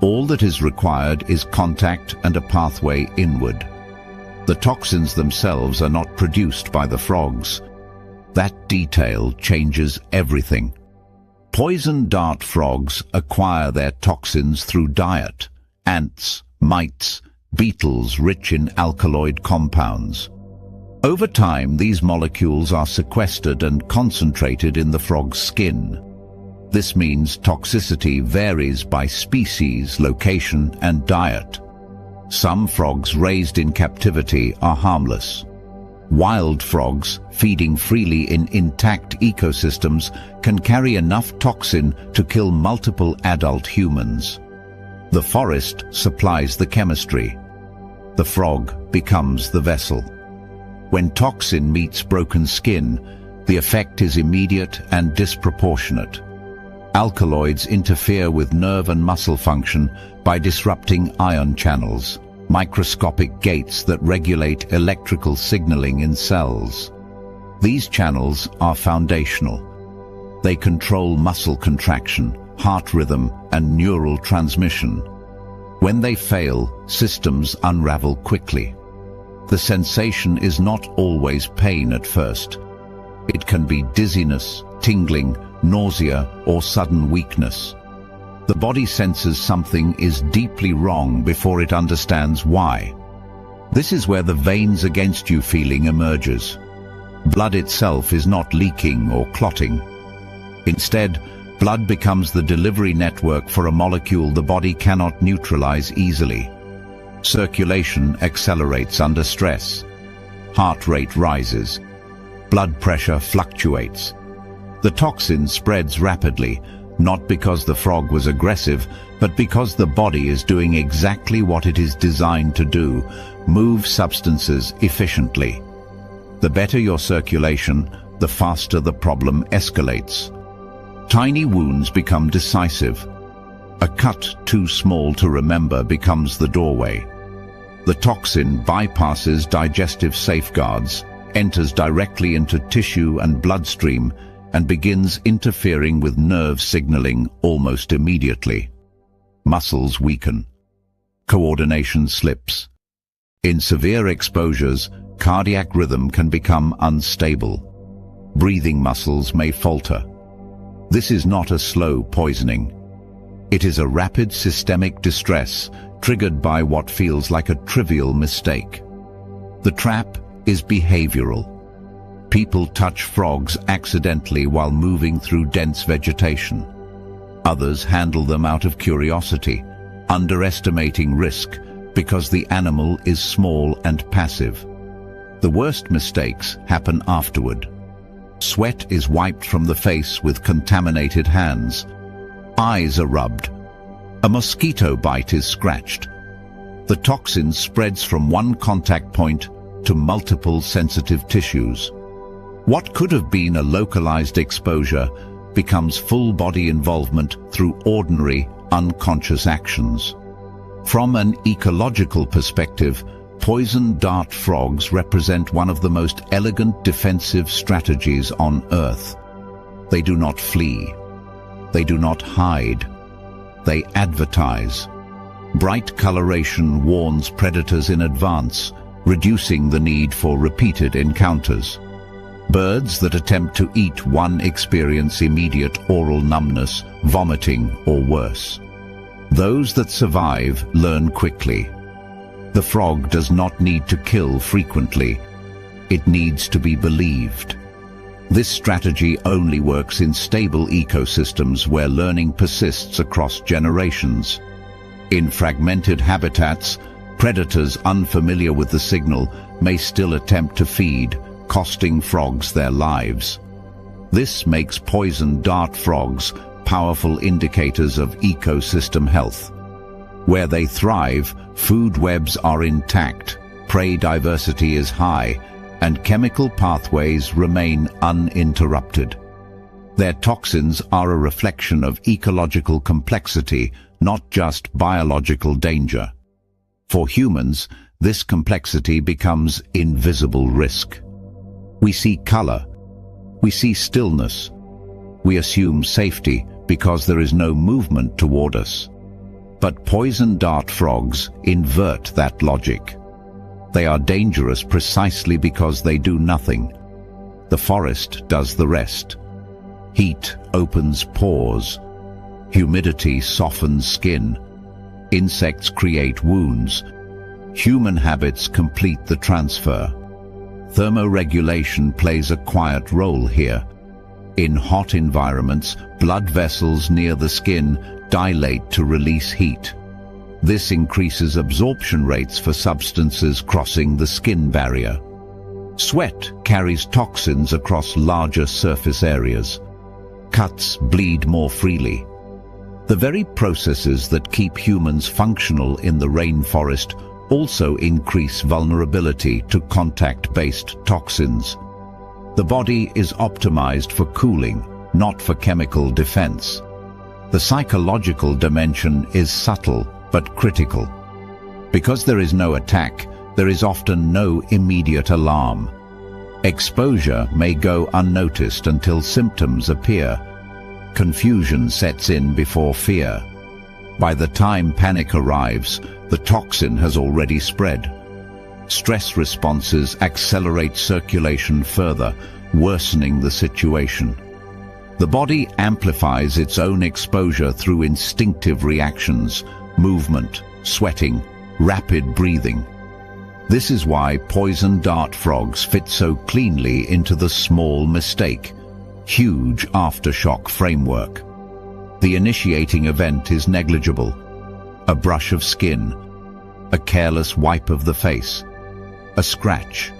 All that is required is contact and a pathway inward. The toxins themselves are not produced by the frogs. That detail changes everything. Poison dart frogs acquire their toxins through diet, ants, mites, beetles rich in alkaloid compounds. Over time, these molecules are sequestered and concentrated in the frog's skin. This means toxicity varies by species, location, and diet. Some frogs raised in captivity are harmless. Wild frogs, feeding freely in intact ecosystems, can carry enough toxin to kill multiple adult humans. The forest supplies the chemistry. The frog becomes the vessel. When toxin meets broken skin, the effect is immediate and disproportionate. Alkaloids interfere with nerve and muscle function by disrupting ion channels, microscopic gates that regulate electrical signaling in cells. These channels are foundational. They control muscle contraction, heart rhythm, and neural transmission. When they fail, systems unravel quickly. The sensation is not always pain at first. It can be dizziness, tingling, nausea, or sudden weakness. The body senses something is deeply wrong before it understands why. This is where the veins against you feeling emerges. Blood itself is not leaking or clotting. Instead, blood becomes the delivery network for a molecule the body cannot neutralize easily. Circulation accelerates under stress. Heart rate rises. Blood pressure fluctuates. The toxin spreads rapidly, not because the frog was aggressive, but because the body is doing exactly what it is designed to do: move substances efficiently. The better your circulation, the faster the problem escalates. Tiny wounds become decisive. A cut too small to remember becomes the doorway. The toxin bypasses digestive safeguards, enters directly into tissue and bloodstream, and begins interfering with nerve signaling almost immediately. Muscles weaken. Coordination slips. In severe exposures, cardiac rhythm can become unstable. Breathing muscles may falter. This is not a slow poisoning. It is a rapid systemic distress triggered by what feels like a trivial mistake. The trap is behavioral. People touch frogs accidentally while moving through dense vegetation. Others handle them out of curiosity, underestimating risk because the animal is small and passive. The worst mistakes happen afterward. Sweat is wiped from the face with contaminated hands. Eyes are rubbed. A mosquito bite is scratched. The toxin spreads from one contact point to multiple sensitive tissues. What could have been a localized exposure becomes full-body involvement through ordinary, unconscious actions. From an ecological perspective, poison dart frogs represent one of the most elegant defensive strategies on Earth. They do not flee. They do not hide. They advertise. Bright coloration warns predators in advance, reducing the need for repeated encounters. Birds that attempt to eat one experience immediate oral numbness, vomiting, or worse. Those that survive learn quickly. The frog does not need to kill frequently. It needs to be believed. This strategy only works in stable ecosystems where learning persists across generations. In fragmented habitats, predators unfamiliar with the signal may still attempt to feed, costing frogs their lives. This makes poison dart frogs powerful indicators of ecosystem health. Where they thrive, food webs are intact, prey diversity is high, and chemical pathways remain uninterrupted. Their toxins are a reflection of ecological complexity, not just biological danger. For humans, this complexity becomes invisible risk. We see color. We see stillness. We assume safety because there is no movement toward us. But poison dart frogs invert that logic. They are dangerous precisely because they do nothing. The forest does the rest. Heat opens pores. Humidity softens skin. Insects create wounds. Human habits complete the transfer. Thermoregulation plays a quiet role here. In hot environments, blood vessels near the skin dilate to release heat. This increases absorption rates for substances crossing the skin barrier. Sweat carries toxins across larger surface areas. Cuts bleed more freely. The very processes that keep humans functional in the rainforest also increase vulnerability to contact-based toxins. The body is optimized for cooling, not for chemical defense. The psychological dimension is subtle but critical. Because there is no attack, there is often no immediate alarm. Exposure may go unnoticed until symptoms appear. Confusion sets in before fear. By the time panic arrives, the toxin has already spread. Stress responses accelerate circulation further, worsening the situation. The body amplifies its own exposure through instinctive reactions, movement, sweating, rapid breathing. This is why poison dart frogs fit so cleanly into the small mistake, huge aftershock framework. The initiating event is negligible. A brush of skin, a careless wipe of the face, a scratch.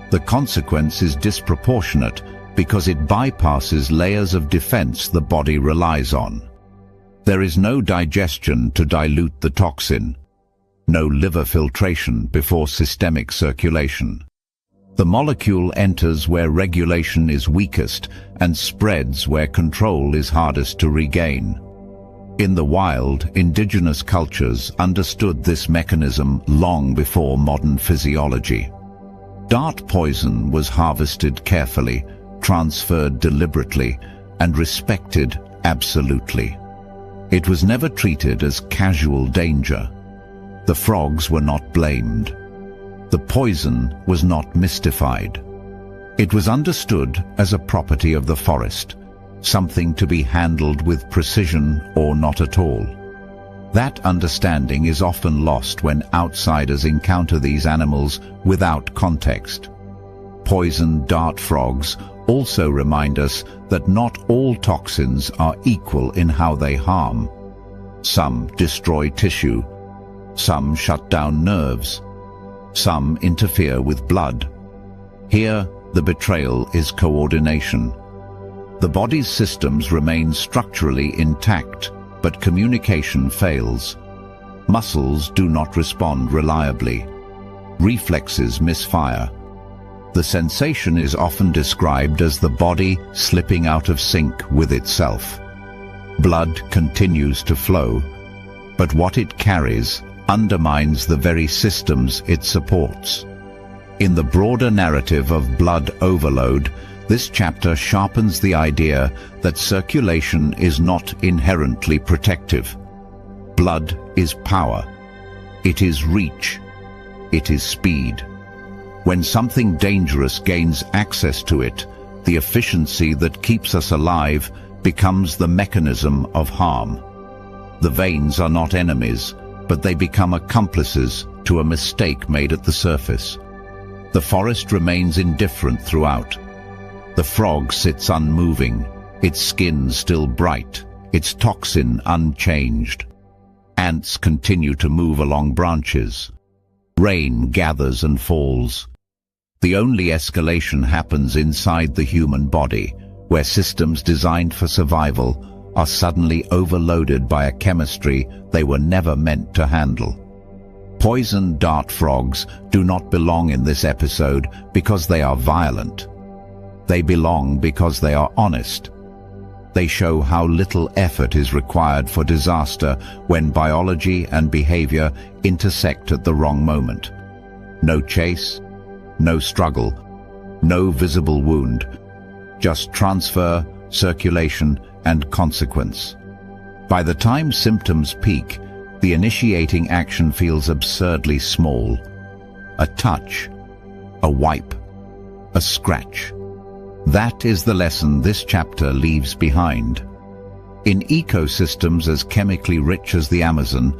The consequence is disproportionate because it bypasses layers of defense the body relies on. There is no digestion to dilute the toxin, no liver filtration before systemic circulation. The molecule enters where regulation is weakest and spreads where control is hardest to regain. In the wild, indigenous cultures understood this mechanism long before modern physiology. Dart poison was harvested carefully, transferred deliberately, and respected absolutely. It was never treated as casual danger. The frogs were not blamed. The poison was not mystified. It was understood as a property of the forest, something to be handled with precision or not at all. That understanding is often lost when outsiders encounter these animals without context. Poison dart frogs also remind us that not all toxins are equal in how they harm. Some destroy tissue, some shut down nerves, some interfere with blood. Here, the betrayal is coordination. The body's systems remain structurally intact, but communication fails. Muscles do not respond reliably. Reflexes misfire. The sensation is often described as the body slipping out of sync with itself. Blood continues to flow, but what it carries undermines the very systems it supports. In the broader narrative of blood overload, this chapter sharpens the idea that circulation is not inherently protective. Blood is power. It is reach. It is speed. When something dangerous gains access to it, the efficiency that keeps us alive becomes the mechanism of harm. The veins are not enemies, but they become accomplices to a mistake made at the surface. The forest remains indifferent throughout. The frog sits unmoving, its skin still bright, its toxin unchanged. Ants continue to move along branches. Rain gathers and falls. The only escalation happens inside the human body, where systems designed for survival are suddenly overloaded by a chemistry they were never meant to handle. Poison dart frogs do not belong in this episode because they are violent. They belong because they are honest. They show how little effort is required for disaster when biology and behavior intersect at the wrong moment. No chase, no struggle, no visible wound, just transfer, circulation, and consequence. By the time symptoms peak, the initiating action feels absurdly small. A touch, a wipe, a scratch. That is the lesson this chapter leaves behind. In ecosystems as chemically rich as the Amazon,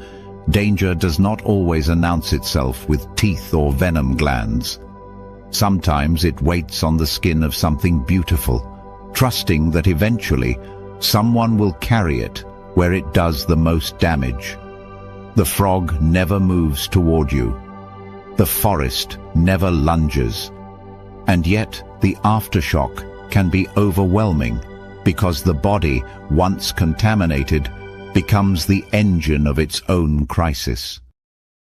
danger does not always announce itself with teeth or venom glands. Sometimes it waits on the skin of something beautiful, trusting that eventually someone will carry it where it does the most damage. The frog never moves toward you. The forest never lunges. And yet the aftershock can be overwhelming because the body, once contaminated, becomes the engine of its own crisis.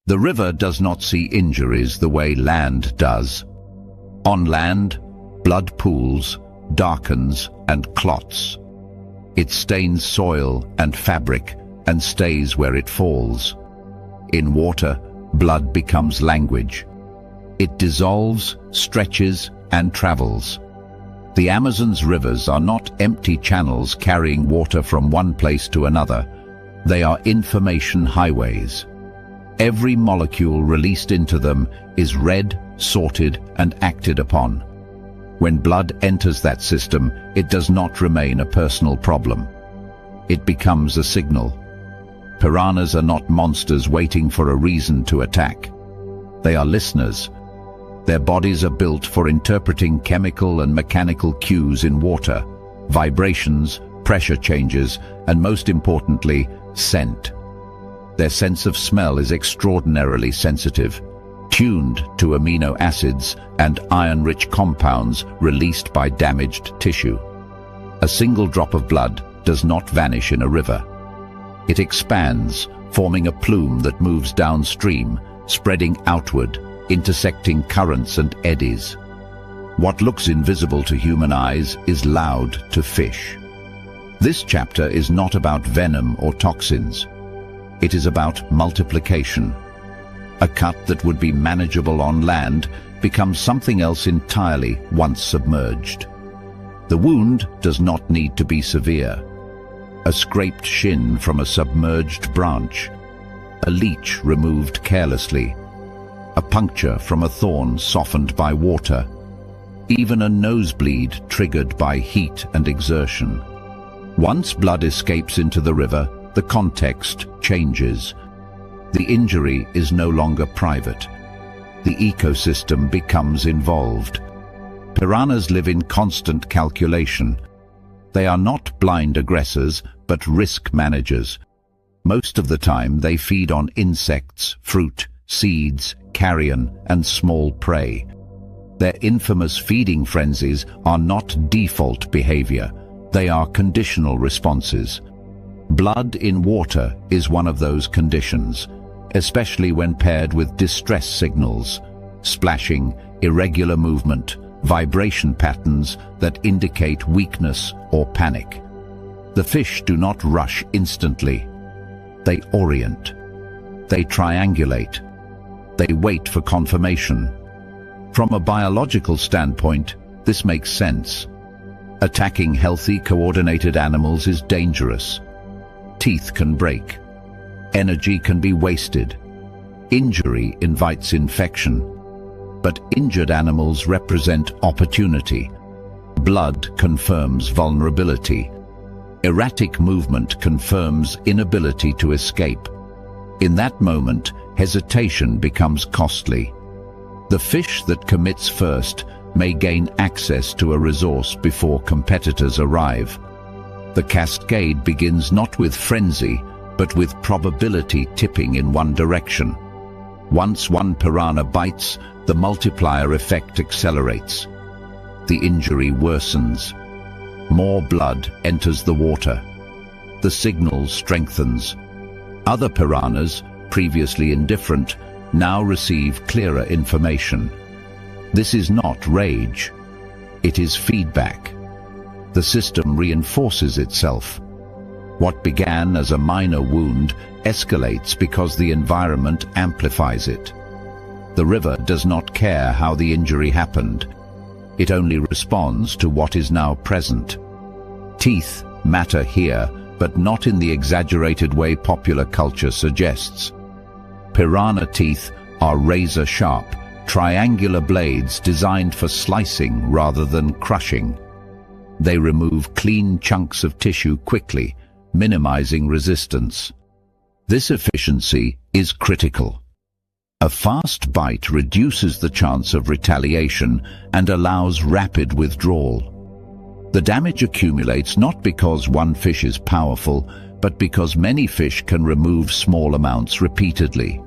The river does not see injuries the way land does. On land, blood pools, darkens, and clots. It stains soil and fabric and stays where it falls. In water, blood becomes language. It dissolves, stretches, and travels. The Amazon's rivers are not empty channels carrying water from one place to another. They are information highways. Every molecule released into them is read, sorted, and acted upon. When blood enters that system, it does not remain a personal problem. It becomes a signal. Piranhas are not monsters waiting for a reason to attack. They are listeners. Their bodies are built for interpreting chemical and mechanical cues in water, vibrations, pressure changes, and most importantly, scent. Their sense of smell is extraordinarily sensitive, tuned to amino acids and iron-rich compounds released by damaged tissue. A single drop of blood does not vanish in a river. It expands, forming a plume that moves downstream, spreading outward, intersecting currents and eddies. What looks invisible to human eyes is loud to fish. This chapter is not about venom or toxins. It is about multiplication. A cut that would be manageable on land becomes something else entirely once submerged. The wound does not need to be severe. A scraped shin from a submerged branch, a leech removed carelessly, a puncture from a thorn softened by water, even a nosebleed triggered by heat and exertion. Once blood escapes into the river, the context changes. The injury is no longer private. The ecosystem becomes involved. Piranhas live in constant calculation. They are not blind aggressors, but risk managers. Most of the time they feed on insects, fruit, seeds, carrion, and small prey. Their infamous feeding frenzies are not default behavior. They are conditional responses. Blood in water is one of those conditions, especially when paired with distress signals. splashing, irregular movement, vibration patterns that indicate weakness or panic. The fish do not rush instantly. They orient. They triangulate. They wait for confirmation. From a biological standpoint, this makes sense. Attacking healthy, coordinated animals is dangerous. Teeth can break. Energy can be wasted. Injury invites infection. But injured animals represent opportunity. Blood confirms vulnerability. Erratic movement confirms inability to escape. In that moment, hesitation becomes costly. The fish that commits first may gain access to a resource before competitors arrive. The cascade begins not with frenzy, but with probability tipping in one direction. Once one piranha bites, the multiplier effect accelerates. The injury worsens. More blood enters the water. The signal strengthens. Other piranhas, previously indifferent, now receive clearer information. This is not rage. It is feedback. The system reinforces itself. What began as a minor wound escalates because the environment amplifies it. The river does not care how the injury happened. It only responds to what is now present. Teeth matter here, but not in the exaggerated way popular culture suggests. Piranha teeth are razor-sharp, triangular blades designed for slicing rather than crushing. They remove clean chunks of tissue quickly, minimizing resistance. This efficiency is critical. A fast bite reduces the chance of retaliation and allows rapid withdrawal. The damage accumulates not because one fish is powerful, but because many fish can remove small amounts repeatedly.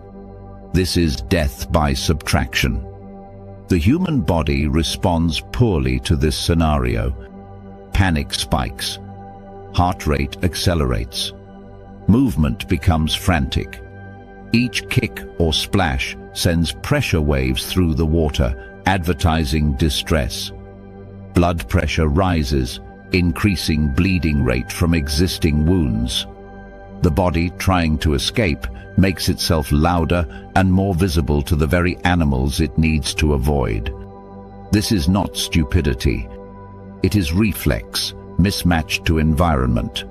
This is death by subtraction. The human body responds poorly to this scenario. Panic spikes. Heart rate accelerates. Movement becomes frantic. Each kick or splash sends pressure waves through the water, advertising distress. Blood pressure rises, increasing bleeding rate from existing wounds. The body, trying to escape, makes itself louder and more visible to the very animals it needs to avoid. This is not stupidity. It is reflex, mismatched to environment.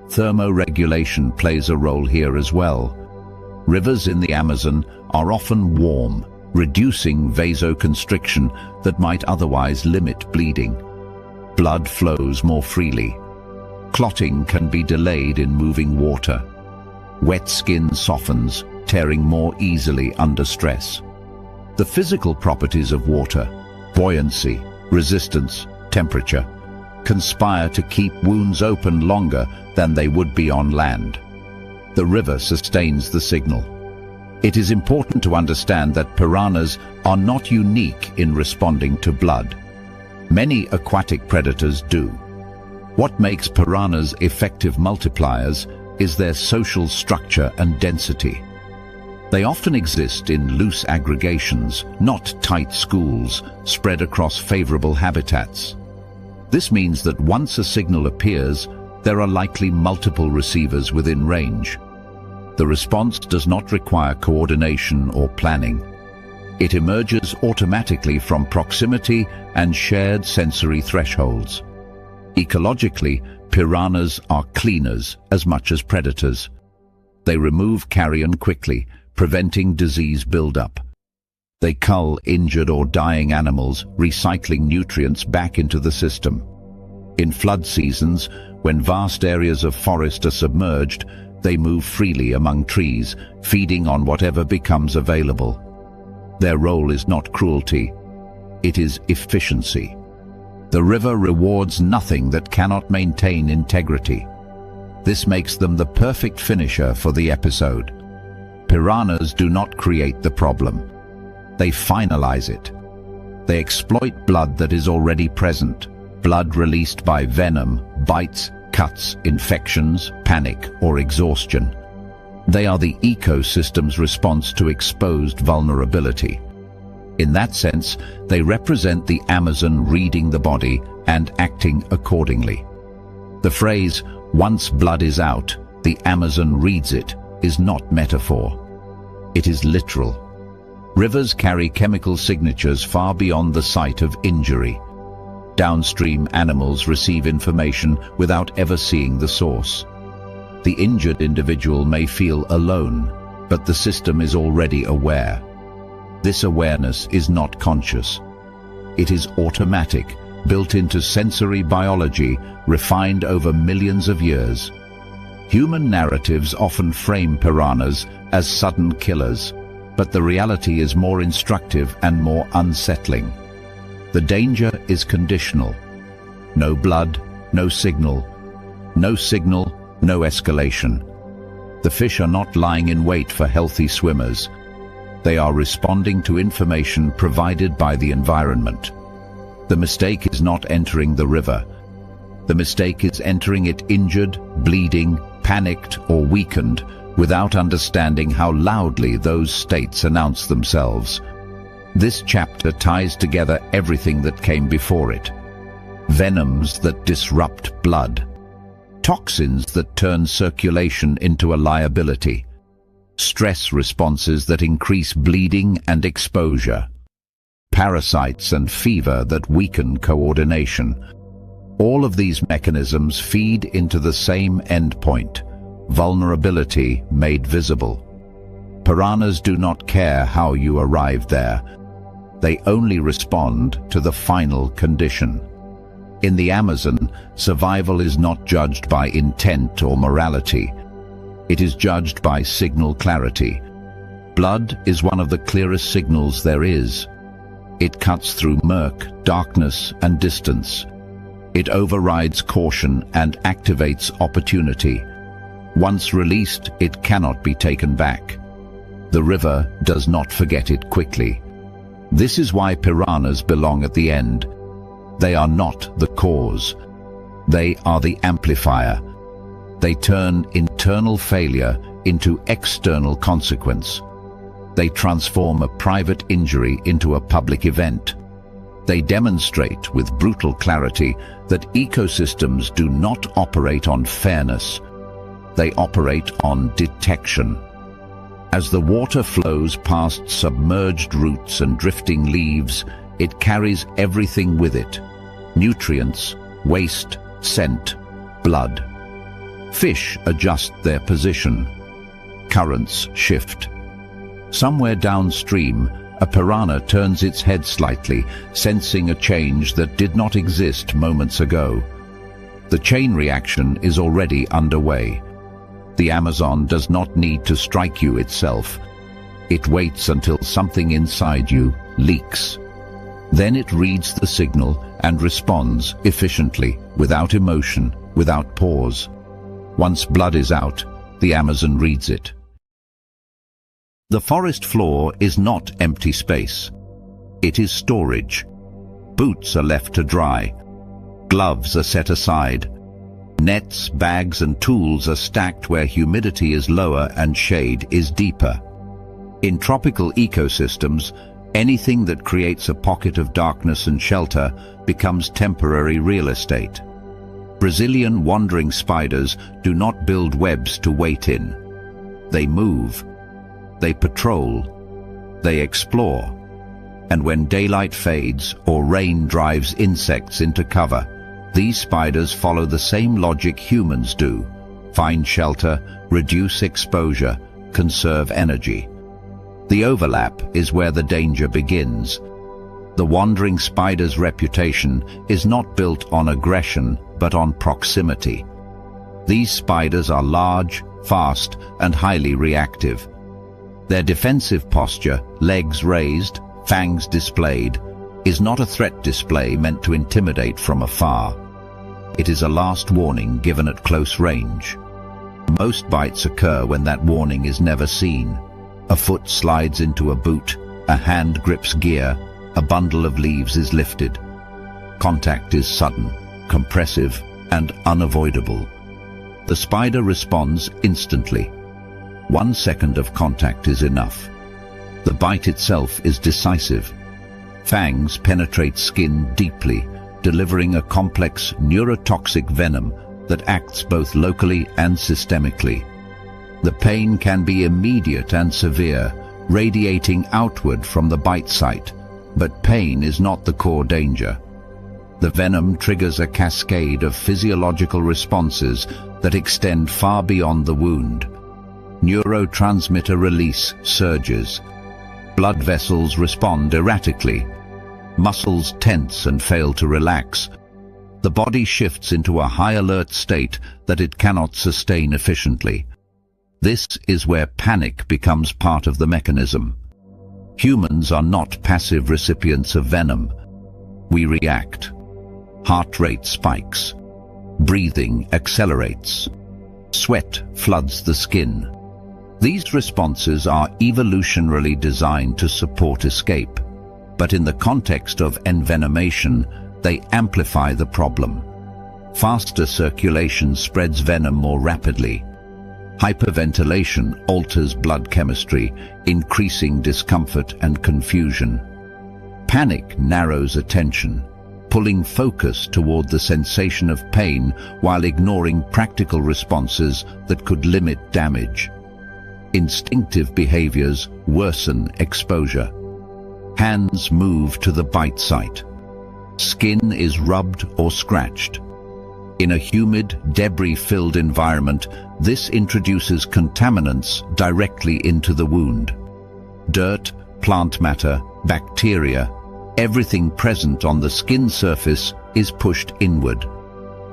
Thermoregulation plays a role here as well. Rivers in the Amazon are often warm, reducing vasoconstriction that might otherwise limit bleeding. Blood flows more freely. Clotting can be delayed in moving water. Wet skin softens, tearing more easily under stress. The physical properties of water, buoyancy, resistance, temperature, conspire to keep wounds open longer than they would be on land. The river sustains the signal. It is important to understand that piranhas are not unique in responding to blood. Many aquatic predators do. What makes piranhas effective multipliers is their social structure and density. They often exist in loose aggregations, not tight schools, spread across favorable habitats. This means that once a signal appears, there are likely multiple receivers within range. The response does not require coordination or planning. It emerges automatically from proximity and shared sensory thresholds. Ecologically, piranhas are cleaners as much as predators. They remove carrion quickly, preventing disease buildup. They cull injured or dying animals, recycling nutrients back into the system. In flood seasons, when vast areas of forest are submerged, they move freely among trees, feeding on whatever becomes available. Their role is not cruelty, it is efficiency. The river rewards nothing that cannot maintain integrity. This makes them the perfect finisher for the episode. Piranhas do not create the problem. They finalize it. They exploit blood that is already present, blood released by venom, bites, cuts, infections, panic, or exhaustion. They are the ecosystem's response to exposed vulnerability. In that sense, they represent the Amazon reading the body and acting accordingly. The phrase, "once blood is out, the Amazon reads it," is not metaphor. It is literal. Rivers carry chemical signatures far beyond the site of injury. Downstream animals receive information without ever seeing the source. The injured individual may feel alone, but the system is already aware. This awareness is not conscious. It is automatic, built into sensory biology, refined over millions of years. Human narratives often frame piranhas as sudden killers, but the reality is more instructive and more unsettling. The danger is conditional. No blood, no signal. No signal, no escalation. The fish are not lying in wait for healthy swimmers. They are responding to information provided by the environment. The mistake is not entering the river. The mistake is entering it injured, bleeding, panicked, or weakened, without understanding how loudly those states announce themselves. This chapter ties together everything that came before it. Venoms that disrupt blood. Toxins that turn circulation into a liability. Stress responses that increase bleeding and exposure. Parasites and fever that weaken coordination. All of these mechanisms feed into the same endpoint: vulnerability made visible. Piranhas do not care how you arrived there. They only respond to the final condition. In the Amazon, survival is not judged by intent or morality. It is judged by signal clarity. Blood is one of the clearest signals there is. It cuts through murk, darkness, and distance. It overrides caution and activates opportunity. Once released, it cannot be taken back. The river does not forget it quickly. This is why piranhas belong at the end. They are not the cause. They are the amplifier. They turn internal failure into external consequence. They transform a private injury into a public event. They demonstrate with brutal clarity that ecosystems do not operate on fairness. They operate on detection. As the water flows past submerged roots and drifting leaves, it carries everything with it: nutrients, waste, scent, blood. Fish adjust their position. Currents shift. Somewhere downstream, a piranha turns its head slightly, sensing a change that did not exist moments ago. The chain reaction is already underway. The Amazon does not need to strike you itself. It waits until something inside you leaks. Then it reads the signal and responds efficiently, without emotion, without pause. Once blood is out, the Amazon reads it. The forest floor is not empty space. It is storage. Boots are left to dry. Gloves are set aside. Nets, bags, and tools are stacked where humidity is lower and shade is deeper. In tropical ecosystems, anything that creates a pocket of darkness and shelter becomes temporary real estate. Brazilian wandering spiders do not build webs to wait in. They move. They patrol. They explore. And when daylight fades or rain drives insects into cover, these spiders follow the same logic humans do: find shelter, reduce exposure, conserve energy. The overlap is where the danger begins. The wandering spider's reputation is not built on aggression, but on proximity. These spiders are large, fast, and highly reactive. Their defensive posture, legs raised, fangs displayed, is not a threat display meant to intimidate from afar. It is a last warning given at close range. Most bites occur when that warning is never seen. A foot slides into a boot, a hand grips gear, a bundle of leaves is lifted. Contact is sudden, compressive, and unavoidable. The spider responds instantly. 1 second of contact is enough. The bite itself is decisive. Fangs penetrate skin deeply, delivering a complex neurotoxic venom that acts both locally and systemically. The pain can be immediate and severe, radiating outward from the bite site, but pain is not the core danger. The venom triggers a cascade of physiological responses that extend far beyond the wound. Neurotransmitter release surges. Blood vessels respond erratically. Muscles tense and fail to relax. The body shifts into a high alert state that it cannot sustain efficiently. This is where panic becomes part of the mechanism. Humans are not passive recipients of venom. We react. Heart rate spikes. Breathing accelerates. Sweat floods the skin. These responses are evolutionarily designed to support escape, but in the context of envenomation, they amplify the problem. Faster circulation spreads venom more rapidly. Hyperventilation alters blood chemistry, increasing discomfort and confusion. Panic narrows attention, pulling focus toward the sensation of pain while ignoring practical responses that could limit damage. Instinctive behaviors worsen exposure. Hands move to the bite site. Skin is rubbed or scratched. In a humid, debris-filled environment, this introduces contaminants directly into the wound. Dirt, plant matter, bacteria, everything present on the skin surface is pushed inward.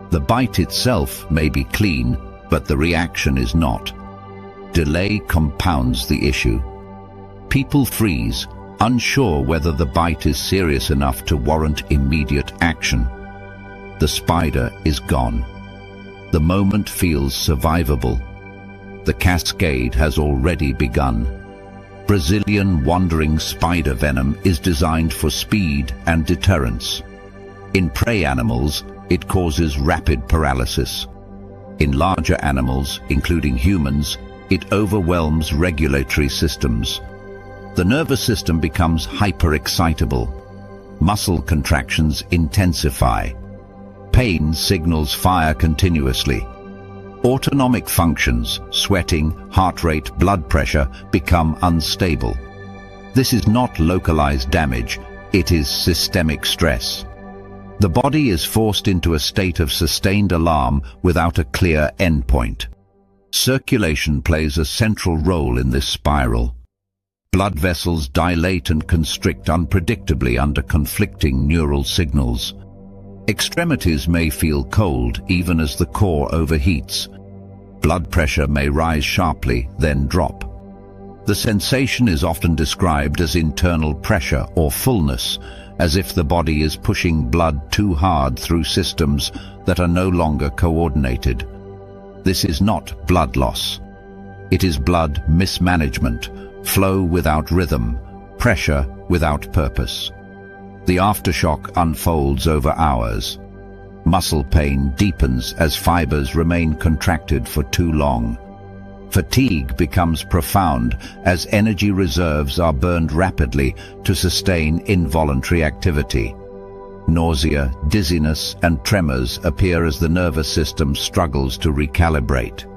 The bite itself may be clean, but the reaction is not. Delay compounds the issue. People freeze, unsure whether the bite is serious enough to warrant immediate action. The spider is gone. The moment feels survivable. The cascade has already begun. Brazilian wandering spider venom is designed for speed and deterrence. In prey animals, it causes rapid paralysis. In larger animals, including humans, it overwhelms regulatory systems. The nervous system becomes hyperexcitable. Muscle contractions intensify. Pain signals fire continuously. Autonomic functions, sweating, heart rate, blood pressure, become unstable. This is not localized damage, it is systemic stress. The body is forced into a state of sustained alarm without a clear endpoint. Circulation plays a central role in this spiral. Blood vessels dilate and constrict unpredictably under conflicting neural signals. Extremities may feel cold even as the core overheats. Blood pressure may rise sharply, then drop. The sensation is often described as internal pressure or fullness, as if the body is pushing blood too hard through systems that are no longer coordinated. This is not blood loss. It is blood mismanagement, flow without rhythm, pressure without purpose. The aftershock unfolds over hours. Muscle pain deepens as fibers remain contracted for too long. Fatigue becomes profound as energy reserves are burned rapidly to sustain involuntary activity. Nausea, dizziness, and tremors appear as the nervous system struggles to recalibrate.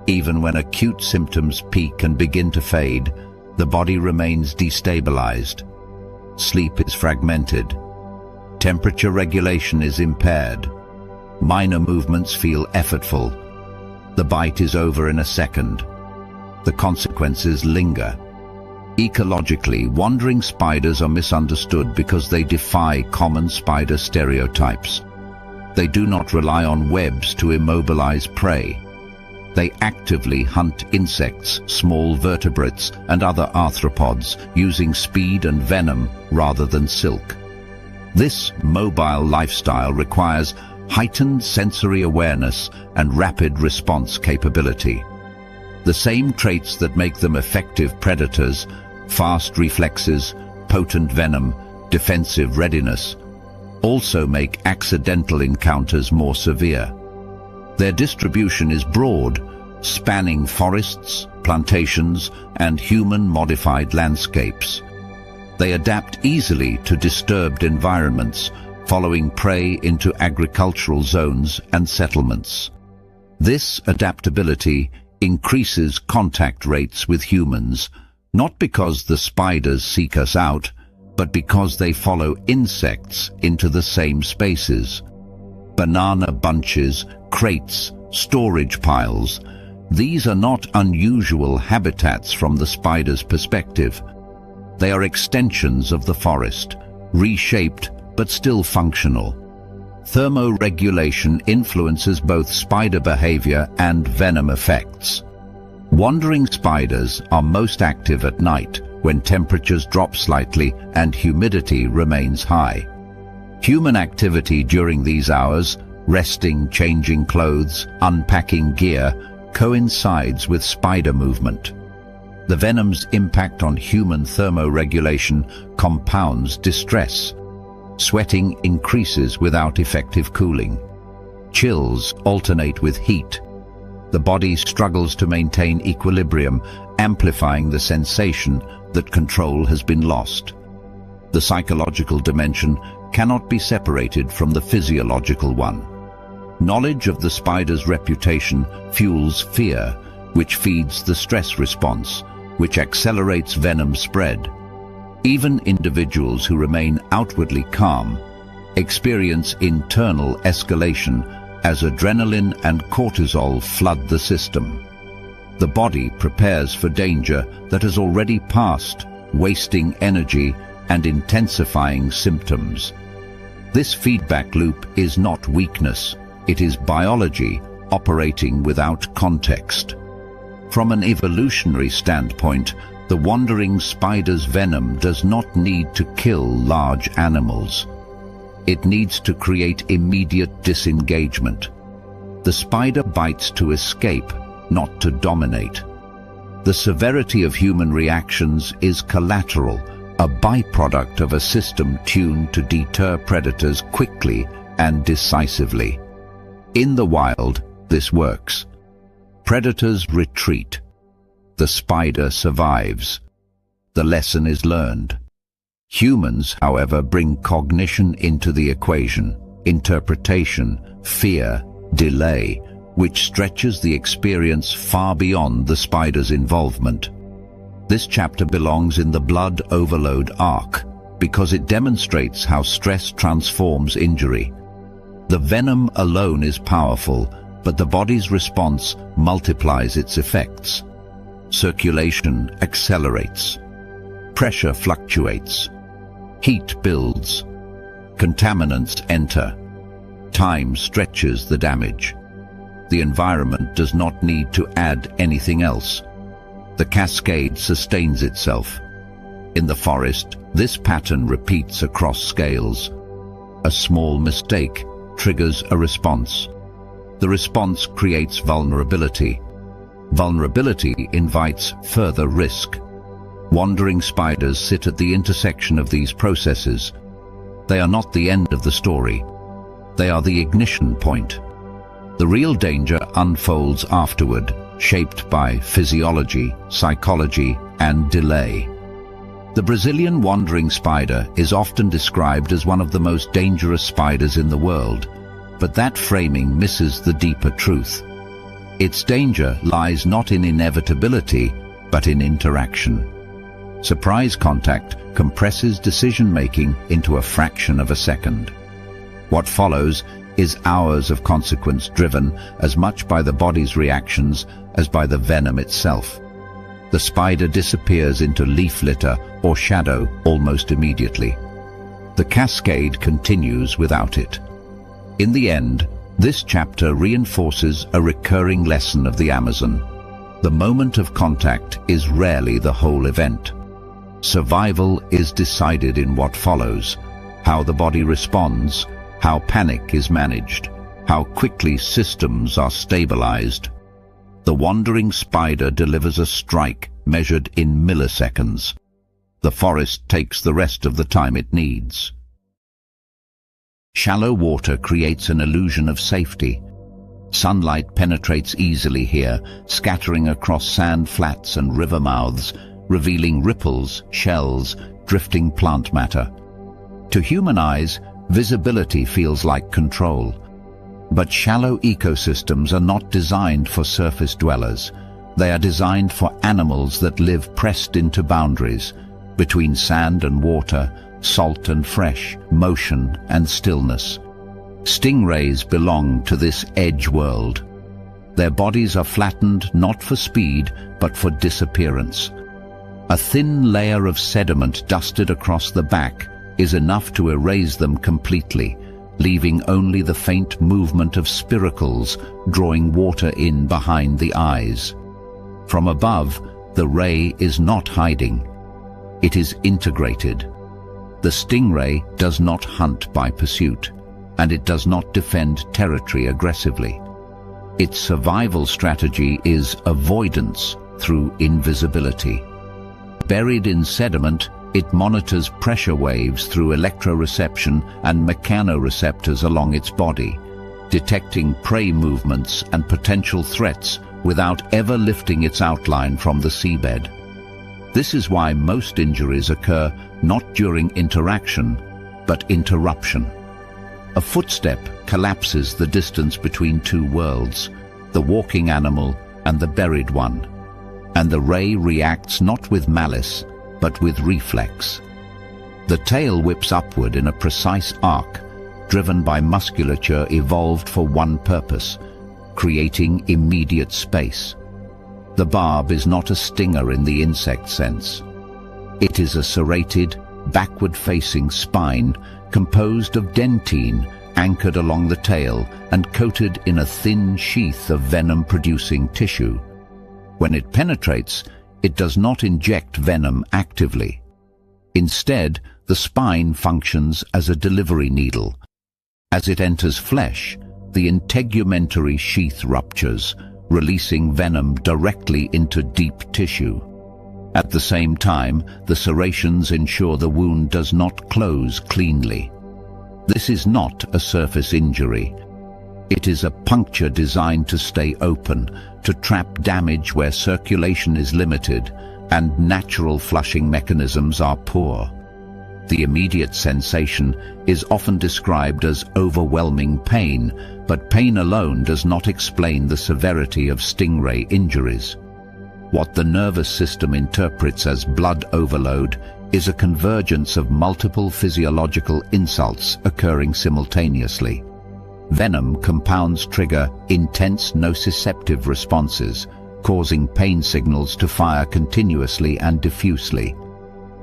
Even when acute symptoms peak and begin to fade, the body remains destabilized. Sleep is fragmented. Temperature regulation is impaired. Minor movements feel effortful. The bite is over in a second. The consequences linger. Ecologically, wandering spiders are misunderstood because they defy common spider stereotypes. They do not rely on webs to immobilize prey. They actively hunt insects, small vertebrates, and other arthropods, using speed and venom rather than silk. This mobile lifestyle requires heightened sensory awareness and rapid response capability. The same traits that make them effective predators, fast reflexes, potent venom, defensive readiness, also make accidental encounters more severe. Their distribution is broad, spanning forests, plantations, and human-modified landscapes. They adapt easily to disturbed environments, following prey into agricultural zones and settlements. This adaptability increases contact rates with humans, not because the spiders seek us out, but because they follow insects into the same spaces. Banana bunches, crates, storage piles. These are not unusual habitats from the spider's perspective. They are extensions of the forest, reshaped but still functional. Thermoregulation influences both spider behavior and venom effects. Wandering spiders are most active at night, when temperatures drop slightly and humidity remains high. Human activity during these hours, resting, changing clothes, unpacking gear, coincides with spider movement. The venom's impact on human thermoregulation compounds distress. Sweating increases without effective cooling. Chills alternate with heat. The body struggles to maintain equilibrium, amplifying the sensation that control has been lost. The psychological dimension cannot be separated from the physiological one. Knowledge of the spider's reputation fuels fear, which feeds the stress response, which accelerates venom spread. Even individuals who remain outwardly calm experience internal escalation as adrenaline and cortisol flood the system. The body prepares for danger that has already passed, wasting energy and intensifying symptoms. This feedback loop is not weakness, it is biology operating without context. From an evolutionary standpoint, the wandering spider's venom does not need to kill large animals. It needs to create immediate disengagement. The spider bites to escape, not to dominate. The severity of human reactions is collateral, a byproduct of a system tuned to deter predators quickly and decisively. In the wild, this works. Predators retreat. The spider survives. The lesson is learned. Humans, however, bring cognition into the equation, interpretation, fear, delay, which stretches the experience far beyond the spider's involvement. This chapter belongs in the blood overload arc because it demonstrates how stress transforms injury. The venom alone is powerful, but the body's response multiplies its effects. Circulation accelerates. Pressure fluctuates. Heat builds. Contaminants enter. Time stretches the damage. The environment does not need to add anything else. The cascade sustains itself. In the forest, this pattern repeats across scales. A small mistake triggers a response. The response creates vulnerability. Vulnerability invites further risk. Wandering spiders sit at the intersection of these processes. They are not the end of the story. They are the ignition point. The real danger unfolds afterward, shaped by physiology, psychology, and delay. The Brazilian wandering spider is often described as one of the most dangerous spiders in the world, but that framing misses the deeper truth. Its danger lies not in inevitability, but in interaction. Surprise contact compresses decision-making into a fraction of a second. What follows is hours of consequence driven as much by the body's reactions as by the venom itself. The spider disappears into leaf litter or shadow almost immediately. The cascade continues without it. In the end, this chapter reinforces a recurring lesson of the Amazon. The moment of contact is rarely the whole event. Survival is decided in what follows, how the body responds, how panic is managed, how quickly systems are stabilized. The wandering spider delivers a strike measured in milliseconds. The forest takes the rest of the time it needs. Shallow water creates an illusion of safety. Sunlight penetrates easily here, scattering across sand flats and river mouths, revealing ripples, shells, drifting plant matter. To human eyes, visibility feels like control. But shallow ecosystems are not designed for surface dwellers. They are designed for animals that live pressed into boundaries, between sand and water, salt and fresh, motion and stillness. Stingrays belong to this edge world. Their bodies are flattened not for speed, but for disappearance. A thin layer of sediment dusted across the back is enough to erase them completely, leaving only the faint movement of spiracles drawing water in behind the eyes. From above, the ray is not hiding. It is integrated. The stingray does not hunt by pursuit, and it does not defend territory aggressively. Its survival strategy is avoidance through invisibility. Buried in sediment, it monitors pressure waves through electroreception and mechanoreceptors along its body, detecting prey movements and potential threats without ever lifting its outline from the seabed. This is why most injuries occur not during interaction, but interruption. A footstep collapses the distance between two worlds, the walking animal and the buried one, and the ray reacts not with malice, but with reflex. The tail whips upward in a precise arc, driven by musculature evolved for one purpose, creating immediate space. The barb is not a stinger in the insect sense. It is a serrated, backward-facing spine composed of dentine anchored along the tail and coated in a thin sheath of venom-producing tissue. When it penetrates, it does not inject venom actively. Instead, the spine functions as a delivery needle. As it enters flesh, the integumentary sheath ruptures, releasing venom directly into deep tissue. At the same time, the serrations ensure the wound does not close cleanly. This is not a surface injury. It is a puncture designed to stay open, to trap damage where circulation is limited and natural flushing mechanisms are poor. The immediate sensation is often described as overwhelming pain, but pain alone does not explain the severity of stingray injuries. What the nervous system interprets as blood overload is a convergence of multiple physiological insults occurring simultaneously. Venom compounds trigger intense nociceptive responses, causing pain signals to fire continuously and diffusely.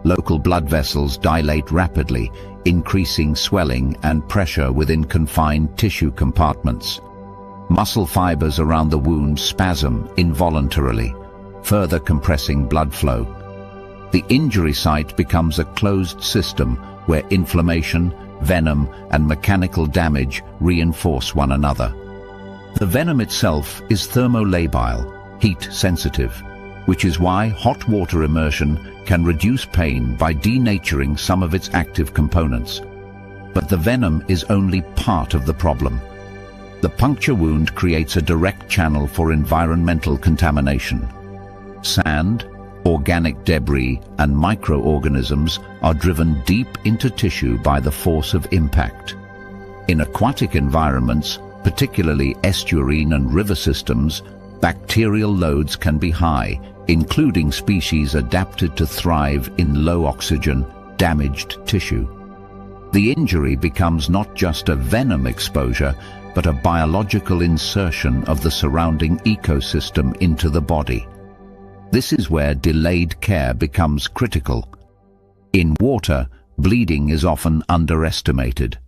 Local blood vessels dilate rapidly, increasing swelling and pressure within confined tissue compartments. Muscle fibers around the wound spasm involuntarily, further compressing blood flow. The injury site becomes a closed system where inflammation, venom, and mechanical damage reinforce one another. The venom itself is thermolabile, heat-sensitive, which is why hot water immersion can reduce pain by denaturing some of its active components. But the venom is only part of the problem. The puncture wound creates a direct channel for environmental contamination. Sand, organic debris, and microorganisms are driven deep into tissue by the force of impact. In aquatic environments, particularly estuarine and river systems, bacterial loads can be high, including species adapted to thrive in low-oxygen, damaged tissue. The injury becomes not just a venom exposure, but a biological insertion of the surrounding ecosystem into the body. This is where delayed care becomes critical. In water, bleeding is often underestimated.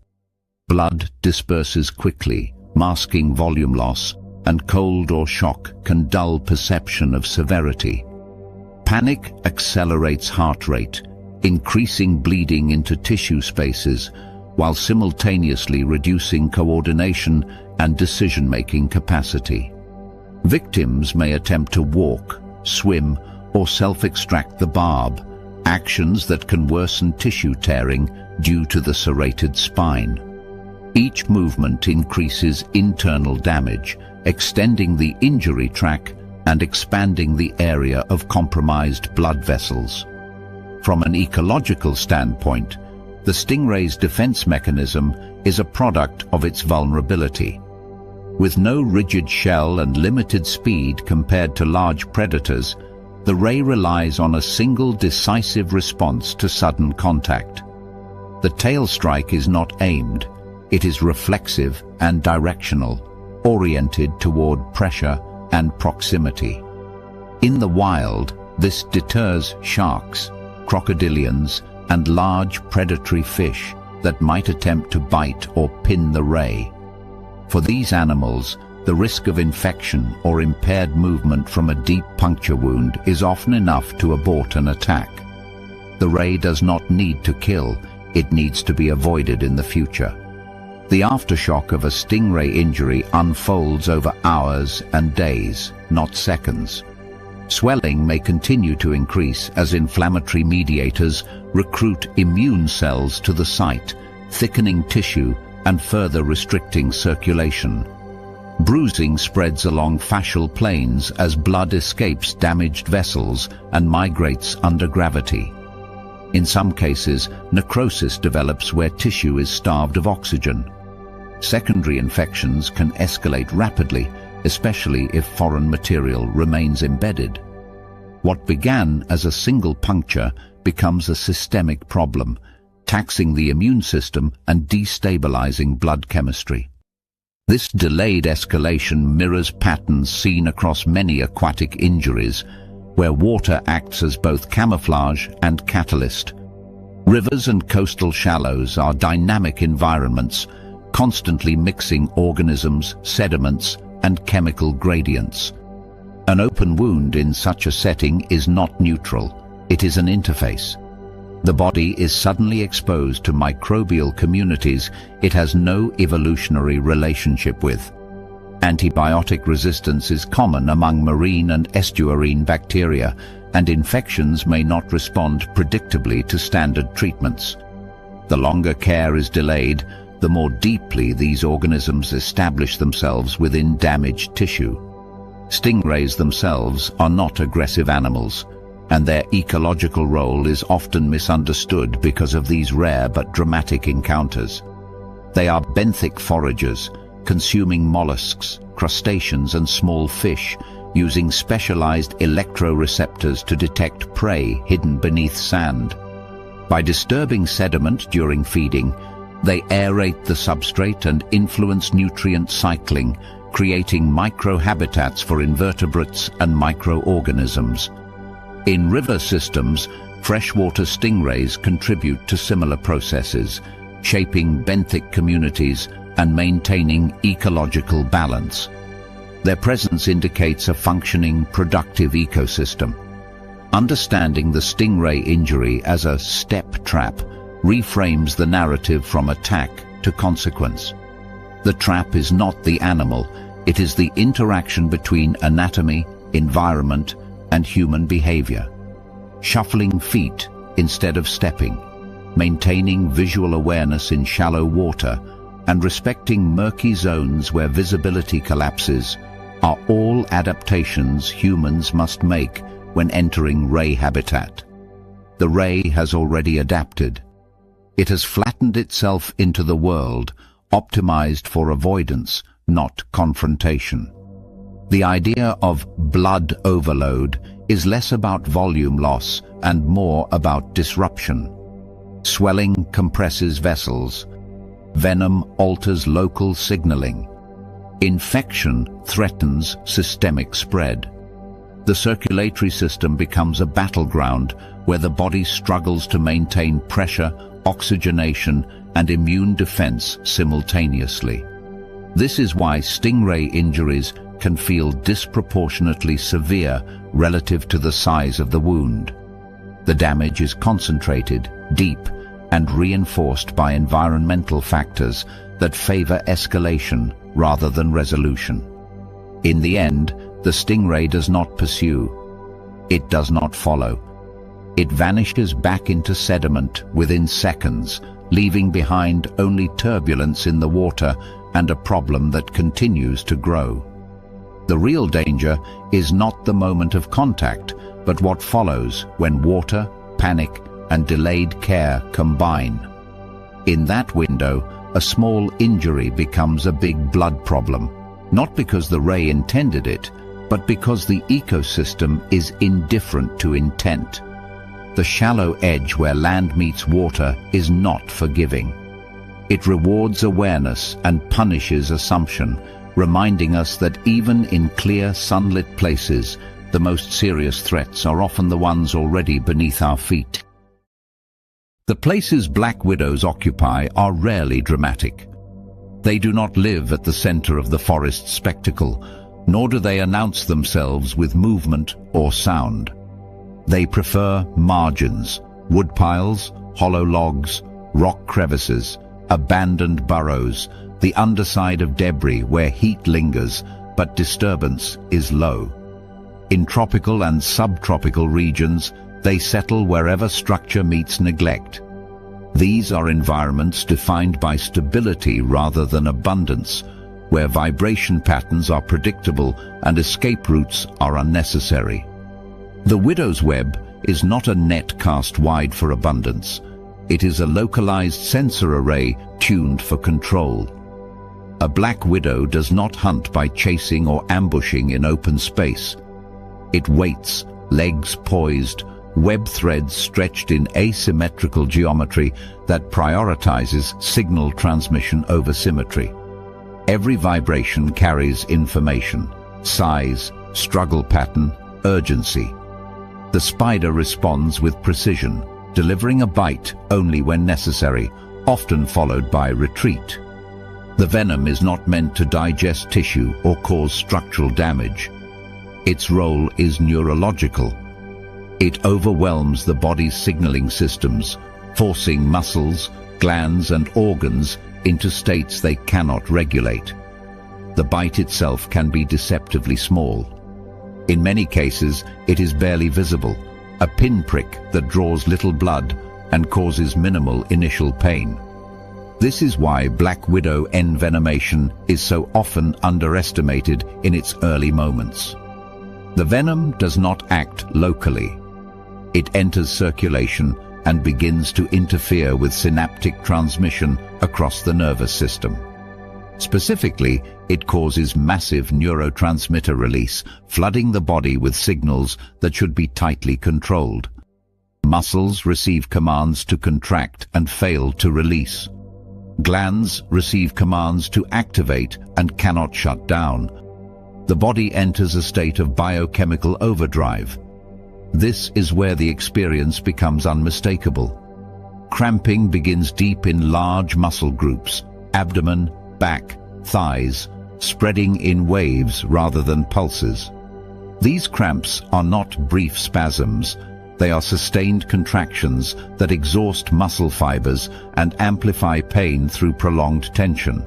Blood disperses quickly, masking volume loss, and cold or shock can dull perception of severity. Panic accelerates heart rate, increasing bleeding into tissue spaces, while simultaneously reducing coordination and decision-making capacity. Victims may attempt to walk, swim, or self-extract the barb, actions that can worsen tissue tearing due to the serrated spine. Each movement increases internal damage, extending the injury track and expanding the area of compromised blood vessels. From an ecological standpoint, the stingray's defense mechanism is a product of its vulnerability. With no rigid shell and limited speed compared to large predators, the ray relies on a single decisive response to sudden contact. The tail strike is not aimed, it is reflexive and directional, oriented toward pressure and proximity. In the wild, this deters sharks, crocodilians, and large predatory fish that might attempt to bite or pin the ray. For these animals, the risk of infection or impaired movement from a deep puncture wound is often enough to abort an attack. The ray does not need to kill, it needs to be avoided in the future. The aftershock of a stingray injury unfolds over hours and days, not seconds. Swelling may continue to increase as inflammatory mediators recruit immune cells to the site, thickening tissue and further restricting circulation. Bruising spreads along fascial planes as blood escapes damaged vessels and migrates under gravity. In some cases, necrosis develops where tissue is starved of oxygen. Secondary infections can escalate rapidly, especially if foreign material remains embedded. What began as a single puncture becomes a systemic problem, taxing the immune system and destabilizing blood chemistry. This delayed escalation mirrors patterns seen across many aquatic injuries, where water acts as both camouflage and catalyst. Rivers and coastal shallows are dynamic environments, constantly mixing organisms, sediments, and chemical gradients. An open wound in such a setting is not neutral, it is an interface. The body is suddenly exposed to microbial communities it has no evolutionary relationship with. Antibiotic resistance is common among marine and estuarine bacteria, and infections may not respond predictably to standard treatments. The longer care is delayed, the more deeply these organisms establish themselves within damaged tissue. Stingrays themselves are not aggressive animals, and their ecological role is often misunderstood because of these rare but dramatic encounters. They are benthic foragers, consuming mollusks, crustaceans, and small fish, using specialized electroreceptors to detect prey hidden beneath sand. By disturbing sediment during feeding, they aerate the substrate and influence nutrient cycling, creating microhabitats for invertebrates and microorganisms. In river systems, freshwater stingrays contribute to similar processes, shaping benthic communities and maintaining ecological balance. Their presence indicates a functioning, productive ecosystem. Understanding the stingray injury as a step trap reframes the narrative from attack to consequence. The trap is not the animal, it is the interaction between anatomy, environment, and human behavior. Shuffling feet instead of stepping, maintaining visual awareness in shallow water, and respecting murky zones where visibility collapses are all adaptations humans must make when entering ray habitat. The ray has already adapted. It has flattened itself into the world, optimized for avoidance, not confrontation. The idea of blood overload is less about volume loss and more about disruption. Swelling compresses vessels. Venom alters local signaling. Infection threatens systemic spread. The circulatory system becomes a battleground where the body struggles to maintain pressure, oxygenation, and immune defense simultaneously. This is why stingray injuries can feel disproportionately severe relative to the size of the wound. The damage is concentrated, deep, and reinforced by environmental factors that favor escalation rather than resolution. In the end, the stingray does not pursue. It does not follow. It vanishes back into sediment within seconds, leaving behind only turbulence in the water and a problem that continues to grow. The real danger is not the moment of contact, but what follows when water, panic, and delayed care combine. In that window, a small injury becomes a big blood problem, not because the ray intended it, but because the ecosystem is indifferent to intent. The shallow edge where land meets water is not forgiving. It rewards awareness and punishes assumption, reminding us that even in clear, sunlit places, the most serious threats are often the ones already beneath our feet. The places black widows occupy are rarely dramatic. They do not live at the center of the forest spectacle, nor do they announce themselves with movement or sound. They prefer margins, woodpiles, hollow logs, rock crevices, abandoned burrows, the underside of debris where heat lingers but disturbance is low. In tropical and subtropical regions, they settle wherever structure meets neglect. These are environments defined by stability rather than abundance, where vibration patterns are predictable and escape routes are unnecessary. The widow's web is not a net cast wide for abundance. It is a localized sensor array tuned for control. A black widow does not hunt by chasing or ambushing in open space. It waits, legs poised, web threads stretched in asymmetrical geometry that prioritizes signal transmission over symmetry. Every vibration carries information: size, struggle pattern, urgency. The spider responds with precision, delivering a bite only when necessary, often followed by retreat. The venom is not meant to digest tissue or cause structural damage. Its role is neurological. It overwhelms the body's signaling systems, forcing muscles, glands, and organs into states they cannot regulate. The bite itself can be deceptively small. In many cases, it is barely visible, a pinprick that draws little blood and causes minimal initial pain. This is why black widow envenomation is so often underestimated in its early moments. The venom does not act locally. It enters circulation and begins to interfere with synaptic transmission across the nervous system. Specifically, it causes massive neurotransmitter release, flooding the body with signals that should be tightly controlled. Muscles receive commands to contract and fail to release. Glands receive commands to activate and cannot shut down. The body enters a state of biochemical overdrive. This is where the experience becomes unmistakable. Cramping begins deep in large muscle groups, abdomen, back, thighs, spreading in waves rather than pulses. These cramps are not brief spasms. They are sustained contractions that exhaust muscle fibers and amplify pain through prolonged tension.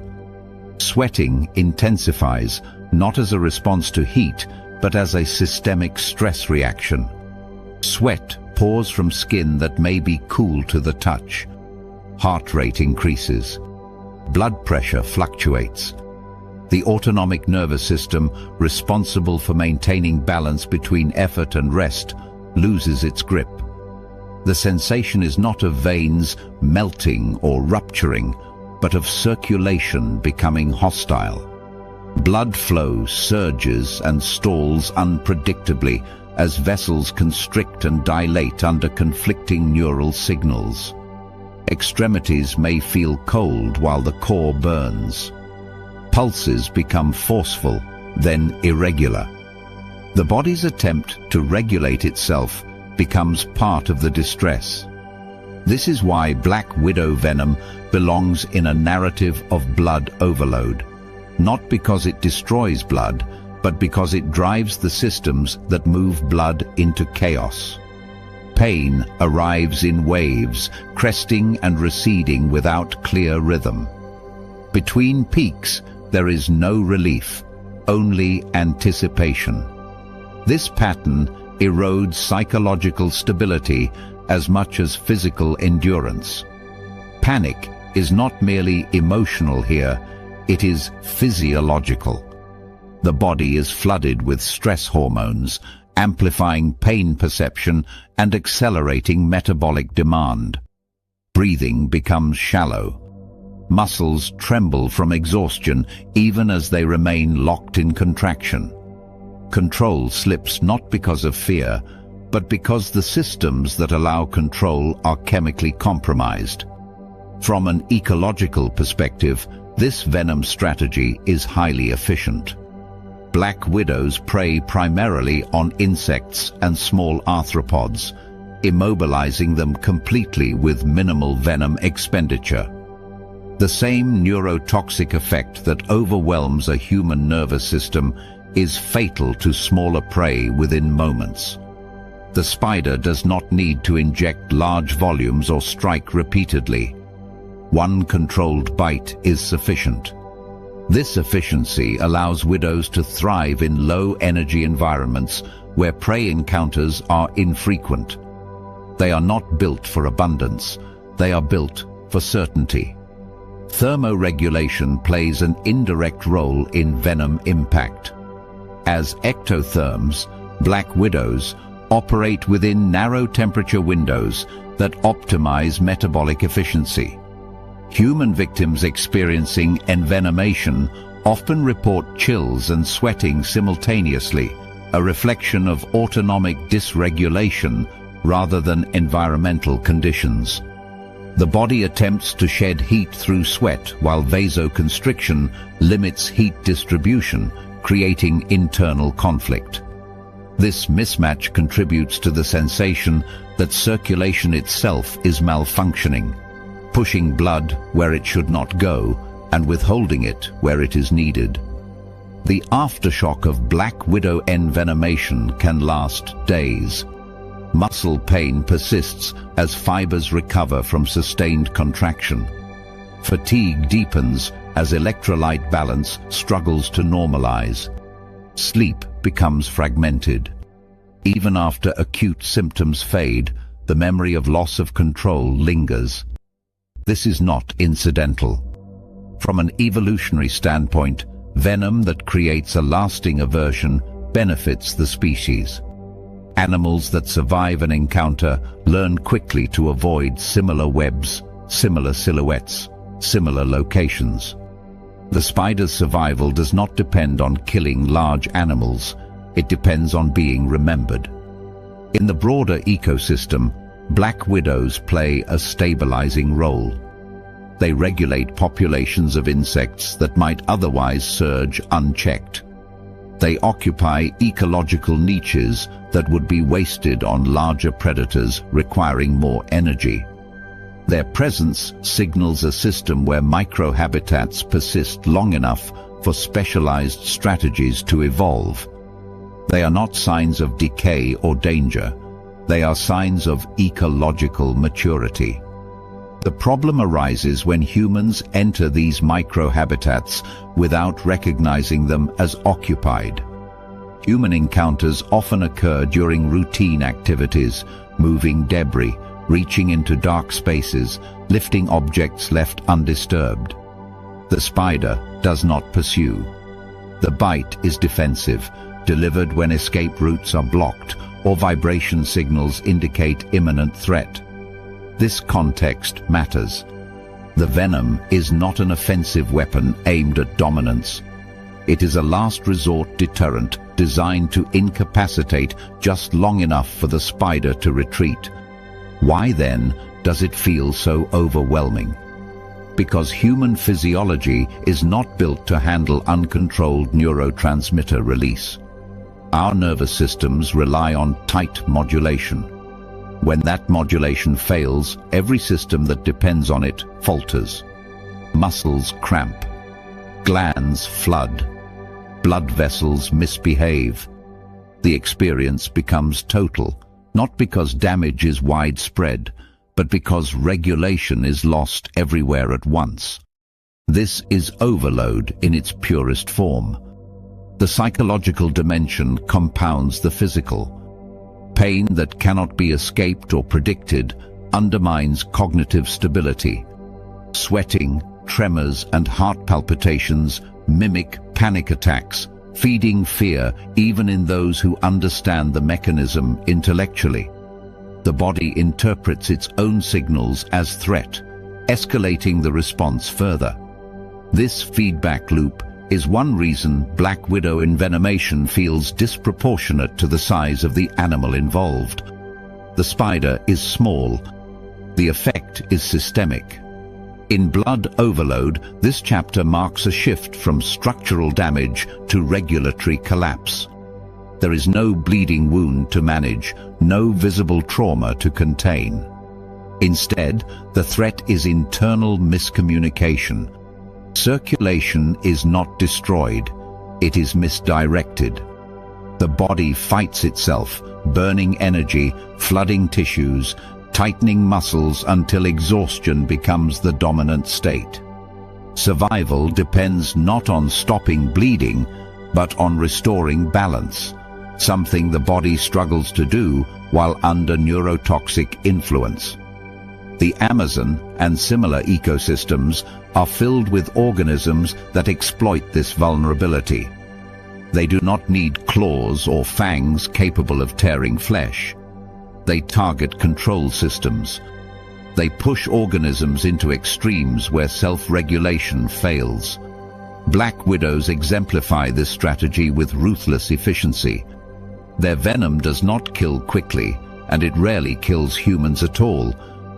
Sweating intensifies, not as a response to heat, but as a systemic stress reaction. Sweat pours from skin that may be cool to the touch. Heart rate increases. Blood pressure fluctuates. The autonomic nervous system, responsible for maintaining balance between effort and rest, loses its grip. The sensation is not of veins melting or rupturing, but of circulation becoming hostile. Blood flow surges and stalls unpredictably as vessels constrict and dilate under conflicting neural signals. Extremities may feel cold while the core burns. Pulses become forceful, then irregular. The body's attempt to regulate itself becomes part of the distress. This is why black widow venom belongs in a narrative of blood overload, not because it destroys blood, but because it drives the systems that move blood into chaos. Pain arrives in waves, cresting and receding without clear rhythm. Between peaks, there is no relief, only anticipation. This pattern erodes psychological stability as much as physical endurance. Panic is not merely emotional here, it is physiological. The body is flooded with stress hormones, amplifying pain perception and accelerating metabolic demand. Breathing becomes shallow. Muscles tremble from exhaustion even as they remain locked in contraction. Control slips not because of fear, but because the systems that allow control are chemically compromised. From an ecological perspective, this venom strategy is highly efficient. Black widows prey primarily on insects and small arthropods, immobilizing them completely with minimal venom expenditure. The same neurotoxic effect that overwhelms a human nervous system is fatal to smaller prey within moments. The spider does not need to inject large volumes or strike repeatedly. One controlled bite is sufficient. This efficiency allows widows to thrive in low-energy environments where prey encounters are infrequent. They are not built for abundance, they are built for certainty. Thermoregulation plays an indirect role in venom impact. As ectotherms, black widows operate within narrow temperature windows that optimize metabolic efficiency. Human victims experiencing envenomation often report chills and sweating simultaneously, a reflection of autonomic dysregulation rather than environmental conditions. The body attempts to shed heat through sweat while vasoconstriction limits heat distribution, creating internal conflict. This mismatch contributes to the sensation that circulation itself is malfunctioning, pushing blood where it should not go and withholding it where it is needed. The aftershock of black widow envenomation can last days. Muscle pain persists as fibers recover from sustained contraction. Fatigue deepens as electrolyte balance struggles to normalize. Sleep becomes fragmented. Even after acute symptoms fade, the memory of loss of control lingers. This is not incidental. From an evolutionary standpoint, venom that creates a lasting aversion benefits the species. Animals that survive an encounter learn quickly to avoid similar webs, similar silhouettes, similar locations. The spider's survival does not depend on killing large animals, it depends on being remembered. In the broader ecosystem, black widows play a stabilizing role. They regulate populations of insects that might otherwise surge unchecked. They occupy ecological niches that would be wasted on larger predators requiring more energy. Their presence signals a system where microhabitats persist long enough for specialized strategies to evolve. They are not signs of decay or danger. They are signs of ecological maturity. The problem arises when humans enter these microhabitats without recognizing them as occupied. Human encounters often occur during routine activities, moving debris, reaching into dark spaces, lifting objects left undisturbed. The spider does not pursue. The bite is defensive, delivered when escape routes are blocked or vibration signals indicate imminent threat. This context matters. The venom is not an offensive weapon aimed at dominance. It is a last resort deterrent designed to incapacitate just long enough for the spider to retreat. Why then does it feel so overwhelming? Because human physiology is not built to handle uncontrolled neurotransmitter release. Our nervous systems rely on tight modulation. When that modulation fails, every system that depends on it falters. Muscles cramp. Glands flood. Blood vessels misbehave. The experience becomes total, not because damage is widespread, but because regulation is lost everywhere at once. This is overload in its purest form. The psychological dimension compounds the physical. Pain that cannot be escaped or predicted undermines cognitive stability. Sweating, tremors, and heart palpitations mimic panic attacks, feeding fear even in those who understand the mechanism intellectually. The body interprets its own signals as threat, escalating the response further. This feedback loop is one reason black widow envenomation feels disproportionate to the size of the animal involved. The spider is small. The effect is systemic. In Blood Overload, this chapter marks a shift from structural damage to regulatory collapse. There is no bleeding wound to manage, no visible trauma to contain. Instead, the threat is internal miscommunication. Circulation is not destroyed, it is misdirected. The body fights itself, burning energy, flooding tissues, tightening muscles until exhaustion becomes the dominant state. Survival depends not on stopping bleeding, but on restoring balance, something the body struggles to do while under neurotoxic influence. The Amazon and similar ecosystems are filled with organisms that exploit this vulnerability. They do not need claws or fangs capable of tearing flesh. They target control systems. They push organisms into extremes where self-regulation fails. Black widows exemplify this strategy with ruthless efficiency. Their venom does not kill quickly, and it rarely kills humans at all,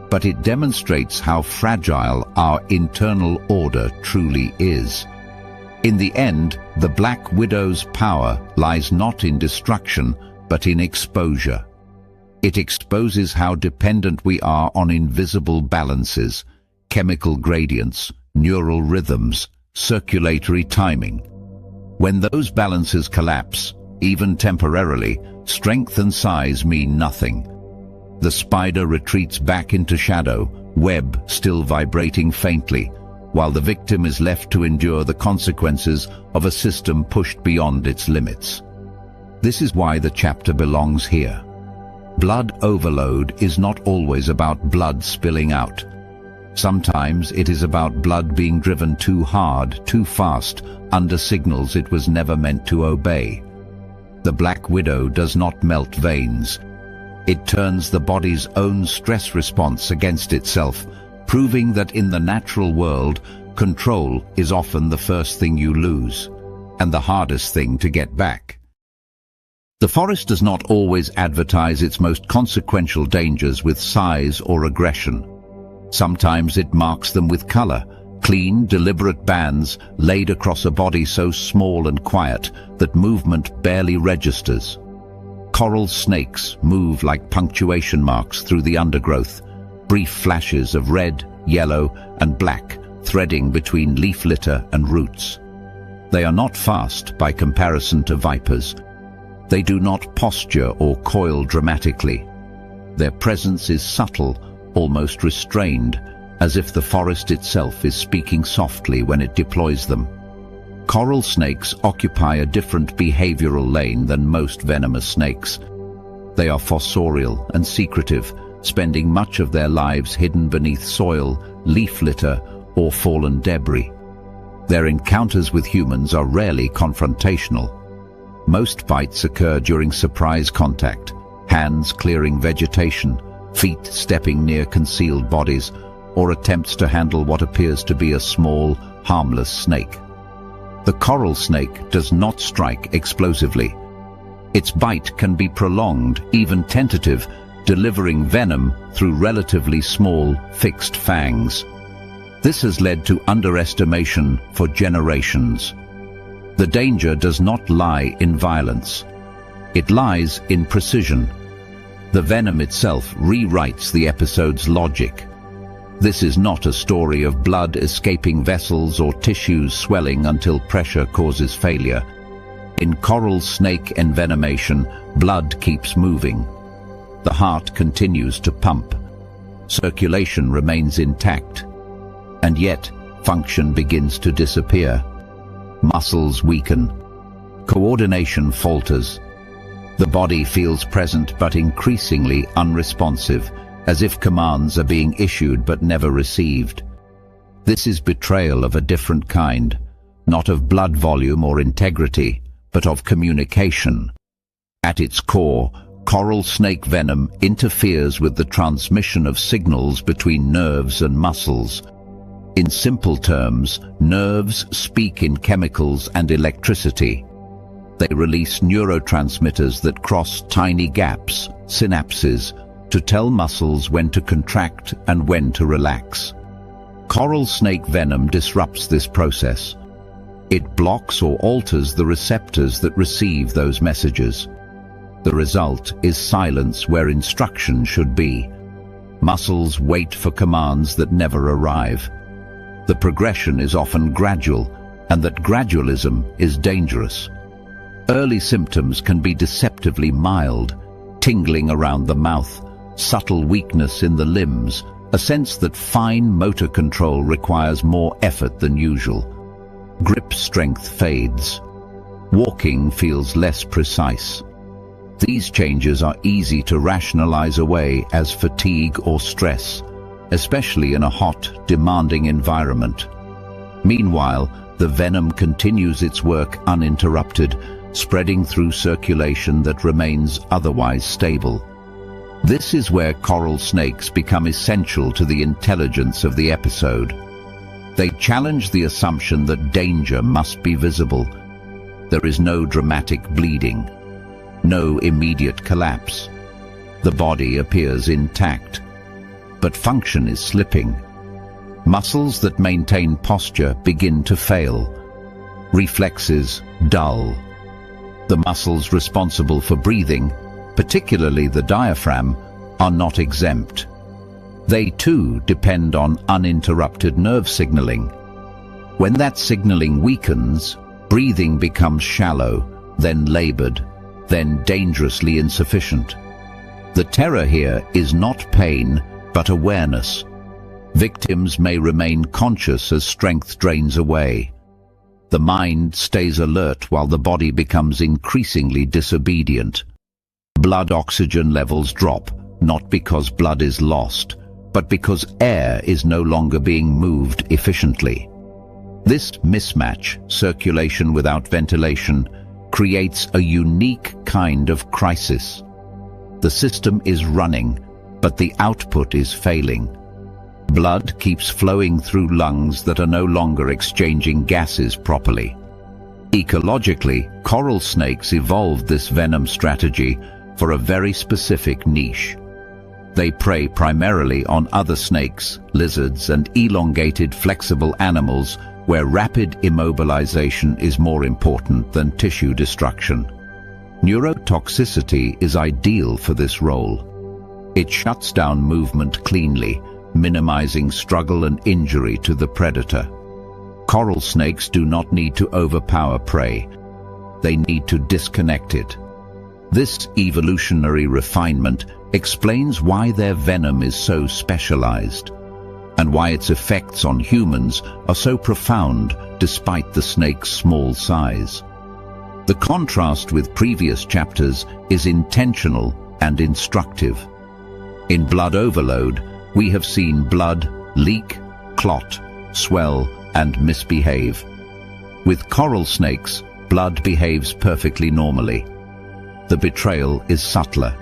but it demonstrates how fragile our internal order truly is. In the end, the Black Widow's power lies not in destruction, but in exposure. It exposes how dependent we are on invisible balances, chemical gradients, neural rhythms, circulatory timing. When those balances collapse, even temporarily, strength and size mean nothing. The spider retreats back into shadow, web still vibrating faintly, while the victim is left to endure the consequences of a system pushed beyond its limits. This is why the chapter belongs here. Blood overload is not always about blood spilling out. Sometimes it is about blood being driven too hard, too fast, under signals it was never meant to obey. The Black Widow does not melt veins. It turns the body's own stress response against itself, proving that in the natural world, control is often the first thing you lose, and the hardest thing to get back. The forest does not always advertise its most consequential dangers with size or aggression. Sometimes it marks them with color, clean, deliberate bands laid across a body so small and quiet that movement barely registers. Coral snakes move like punctuation marks through the undergrowth, brief flashes of red, yellow, and black threading between leaf litter and roots. They are not fast by comparison to vipers. They do not posture or coil dramatically. Their presence is subtle, almost restrained, as if the forest itself is speaking softly when it deploys them. Coral snakes occupy a different behavioral lane than most venomous snakes. They are fossorial and secretive, spending much of their lives hidden beneath soil, leaf litter, or fallen debris. Their encounters with humans are rarely confrontational. Most bites occur during surprise contact, hands clearing vegetation, feet stepping near concealed bodies, or attempts to handle what appears to be a small, harmless snake. The coral snake does not strike explosively. Its bite can be prolonged, even tentative, delivering venom through relatively small, fixed fangs. This has led to underestimation for generations. The danger does not lie in violence. It lies in precision. The venom itself rewrites the episode's logic. This is not a story of blood escaping vessels or tissues swelling until pressure causes failure. In coral snake envenomation, blood keeps moving. The heart continues to pump. Circulation remains intact. And yet, function begins to disappear. Muscles weaken. Coordination falters. The body feels present but increasingly unresponsive, as if commands are being issued but never received. This is betrayal of a different kind, not of blood volume or integrity, but of communication. At its core, coral snake venom interferes with the transmission of signals between nerves and muscles. In simple terms, nerves speak in chemicals and electricity. They release neurotransmitters that cross tiny gaps, synapses, to tell muscles when to contract and when to relax. Coral snake venom disrupts this process. It blocks or alters the receptors that receive those messages. The result is silence where instruction should be. Muscles wait for commands that never arrive. The progression is often gradual, and that gradualism is dangerous. Early symptoms can be deceptively mild: tingling around the mouth, subtle weakness in the limbs, a sense that fine motor control requires more effort than usual. Grip strength fades. Walking feels less precise. These changes are easy to rationalize away as fatigue or stress, especially in a hot, demanding environment. Meanwhile, the venom continues its work uninterrupted, spreading through circulation that remains otherwise stable. This is where coral snakes become essential to the intelligence of the episode. They challenge the assumption that danger must be visible. There is no dramatic bleeding, no immediate collapse. The body appears intact, but function is slipping. Muscles that maintain posture begin to fail. Reflexes dull. The muscles responsible for breathing, particularly the diaphragm, are not exempt. They too depend on uninterrupted nerve signaling. When that signaling weakens, breathing becomes shallow, then labored, then dangerously insufficient. The terror here is not pain, but awareness. Victims may remain conscious as strength drains away. The mind stays alert while the body becomes increasingly disobedient. Blood oxygen levels drop, not because blood is lost, but because air is no longer being moved efficiently. This mismatch, circulation without ventilation, creates a unique kind of crisis. The system is running, but the output is failing. Blood keeps flowing through lungs that are no longer exchanging gases properly. Ecologically, coral snakes evolved this venom strategy for a very specific niche. They prey primarily on other snakes, lizards, and elongated, flexible animals where rapid immobilization is more important than tissue destruction. Neurotoxicity is ideal for this role. It shuts down movement cleanly, minimizing struggle and injury to the predator. Coral snakes do not need to overpower prey. They need to disconnect it. This evolutionary refinement explains why their venom is so specialized, and why its effects on humans are so profound despite the snake's small size. The contrast with previous chapters is intentional and instructive. In Blood Overload, we have seen blood leak, clot, swell, and misbehave. With coral snakes, blood behaves perfectly normally. The betrayal is subtler.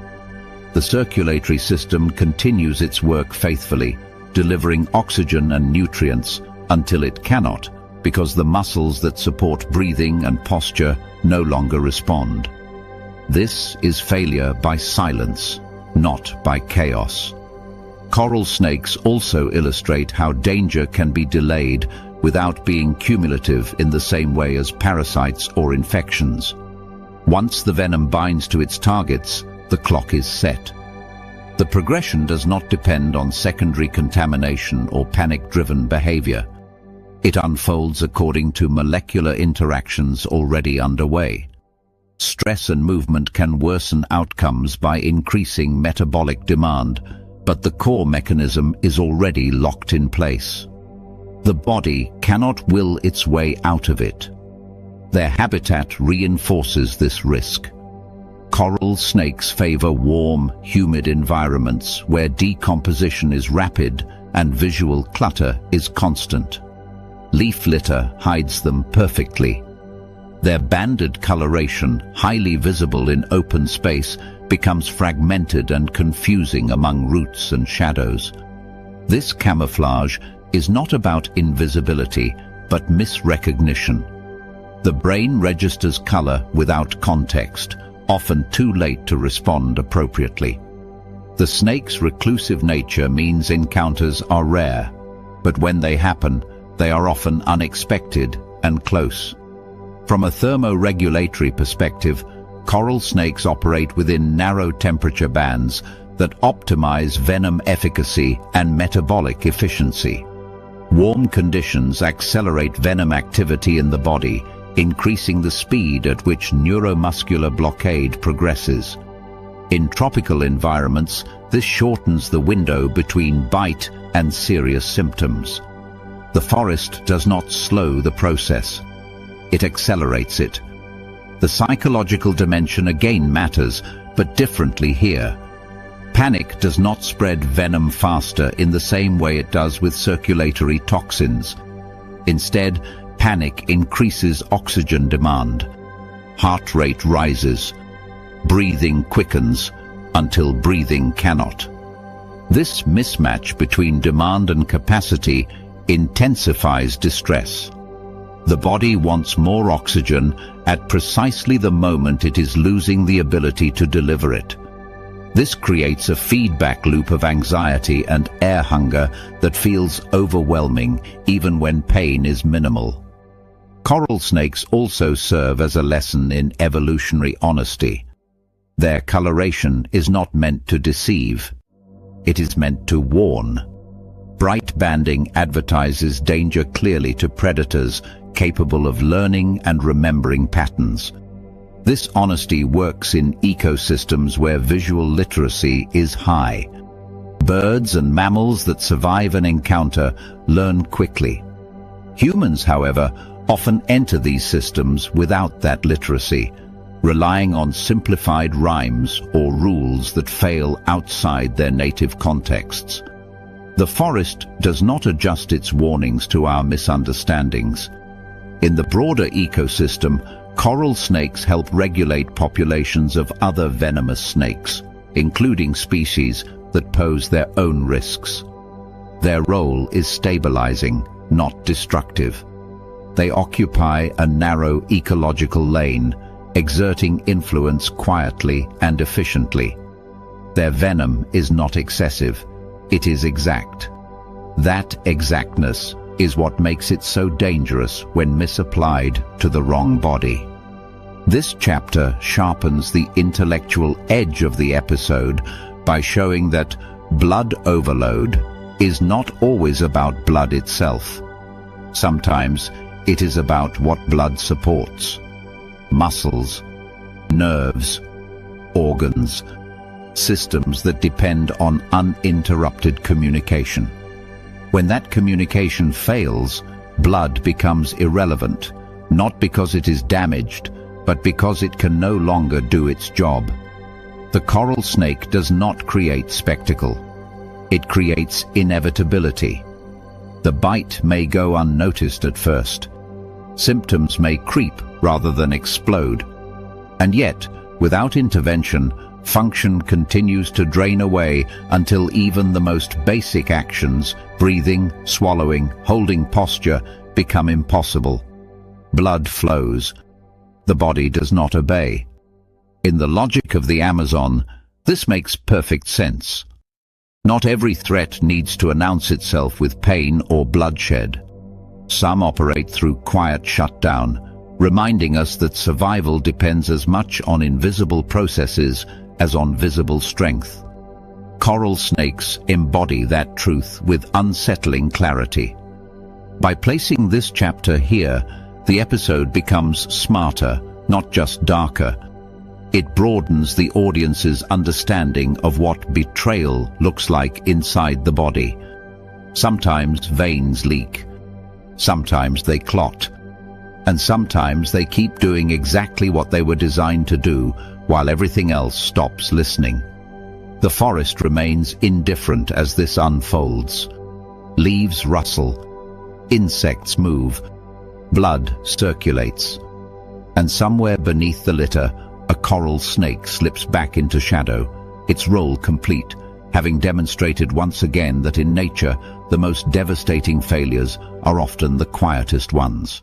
The circulatory system continues its work faithfully, delivering oxygen and nutrients until it cannot, because the muscles that support breathing and posture no longer respond. This is failure by silence, not by chaos. Coral snakes also illustrate how danger can be delayed without being cumulative in the same way as parasites or infections. Once the venom binds to its targets, the clock is set. The progression does not depend on secondary contamination or panic-driven behavior. It unfolds according to molecular interactions already underway. Stress and movement can worsen outcomes by increasing metabolic demand, but the core mechanism is already locked in place. The body cannot will its way out of it. Their habitat reinforces this risk. Coral snakes favor warm, humid environments where decomposition is rapid and visual clutter is constant. Leaf litter hides them perfectly. Their banded coloration, highly visible in open space, becomes fragmented and confusing among roots and shadows. This camouflage is not about invisibility, but misrecognition. The brain registers color without context, often too late to respond appropriately. The snake's reclusive nature means encounters are rare, but when they happen, they are often unexpected and close. From a thermoregulatory perspective, coral snakes operate within narrow temperature bands that optimize venom efficacy and metabolic efficiency. Warm conditions accelerate venom activity in the body, increasing the speed at which neuromuscular blockade progresses. In tropical environments, this shortens the window between bite and serious symptoms. The forest does not slow the process. It accelerates it. The psychological dimension again matters, but differently here. Panic does not spread venom faster in the same way it does with circulatory toxins. Instead, panic increases oxygen demand. Heart rate rises. Breathing quickens until breathing cannot. This mismatch between demand and capacity intensifies distress. The body wants more oxygen at precisely the moment it is losing the ability to deliver it. This creates a feedback loop of anxiety and air hunger that feels overwhelming even when pain is minimal. Coral snakes also serve as a lesson in evolutionary honesty. Their coloration is not meant to deceive. It is meant to warn. Bright banding advertises danger clearly to predators capable of learning and remembering patterns. This honesty works in ecosystems where visual literacy is high. Birds and mammals that survive an encounter learn quickly. Humans, however, often enter these systems without that literacy, relying on simplified rhymes or rules that fail outside their native contexts. The forest does not adjust its warnings to our misunderstandings. In the broader ecosystem, coral snakes help regulate populations of other venomous snakes, including species that pose their own risks. Their role is stabilizing, not destructive. They occupy a narrow ecological lane, exerting influence quietly and efficiently. Their venom is not excessive, it is exact. That exactness is what makes it so dangerous when misapplied to the wrong body. This chapter sharpens the intellectual edge of the episode by showing that blood overload is not always about blood itself. Sometimes it is about what blood supports: muscles, nerves, organs, systems that depend on uninterrupted communication. When that communication fails, blood becomes irrelevant, not because it is damaged, but because it can no longer do its job. The coral snake does not create spectacle. It creates inevitability. The bite may go unnoticed at first. Symptoms may creep rather than explode. And yet, without intervention, function continues to drain away until even the most basic actions, breathing, swallowing, holding posture, become impossible. Blood flows. The body does not obey. In the logic of the Amazon, this makes perfect sense. Not every threat needs to announce itself with pain or bloodshed. Some operate through quiet shutdown, reminding us that survival depends as much on invisible processes as on visible strength. Coral snakes embody that truth with unsettling clarity. By placing this chapter here, the episode becomes smarter, not just darker. It broadens the audience's understanding of what betrayal looks like inside the body. Sometimes veins leak. Sometimes they clot. And sometimes they keep doing exactly what they were designed to do, while everything else stops listening. The forest remains indifferent as this unfolds. Leaves rustle. Insects move. Blood circulates. And somewhere beneath the litter, a coral snake slips back into shadow, its role complete, having demonstrated once again that in nature, the most devastating failures are often the quietest ones.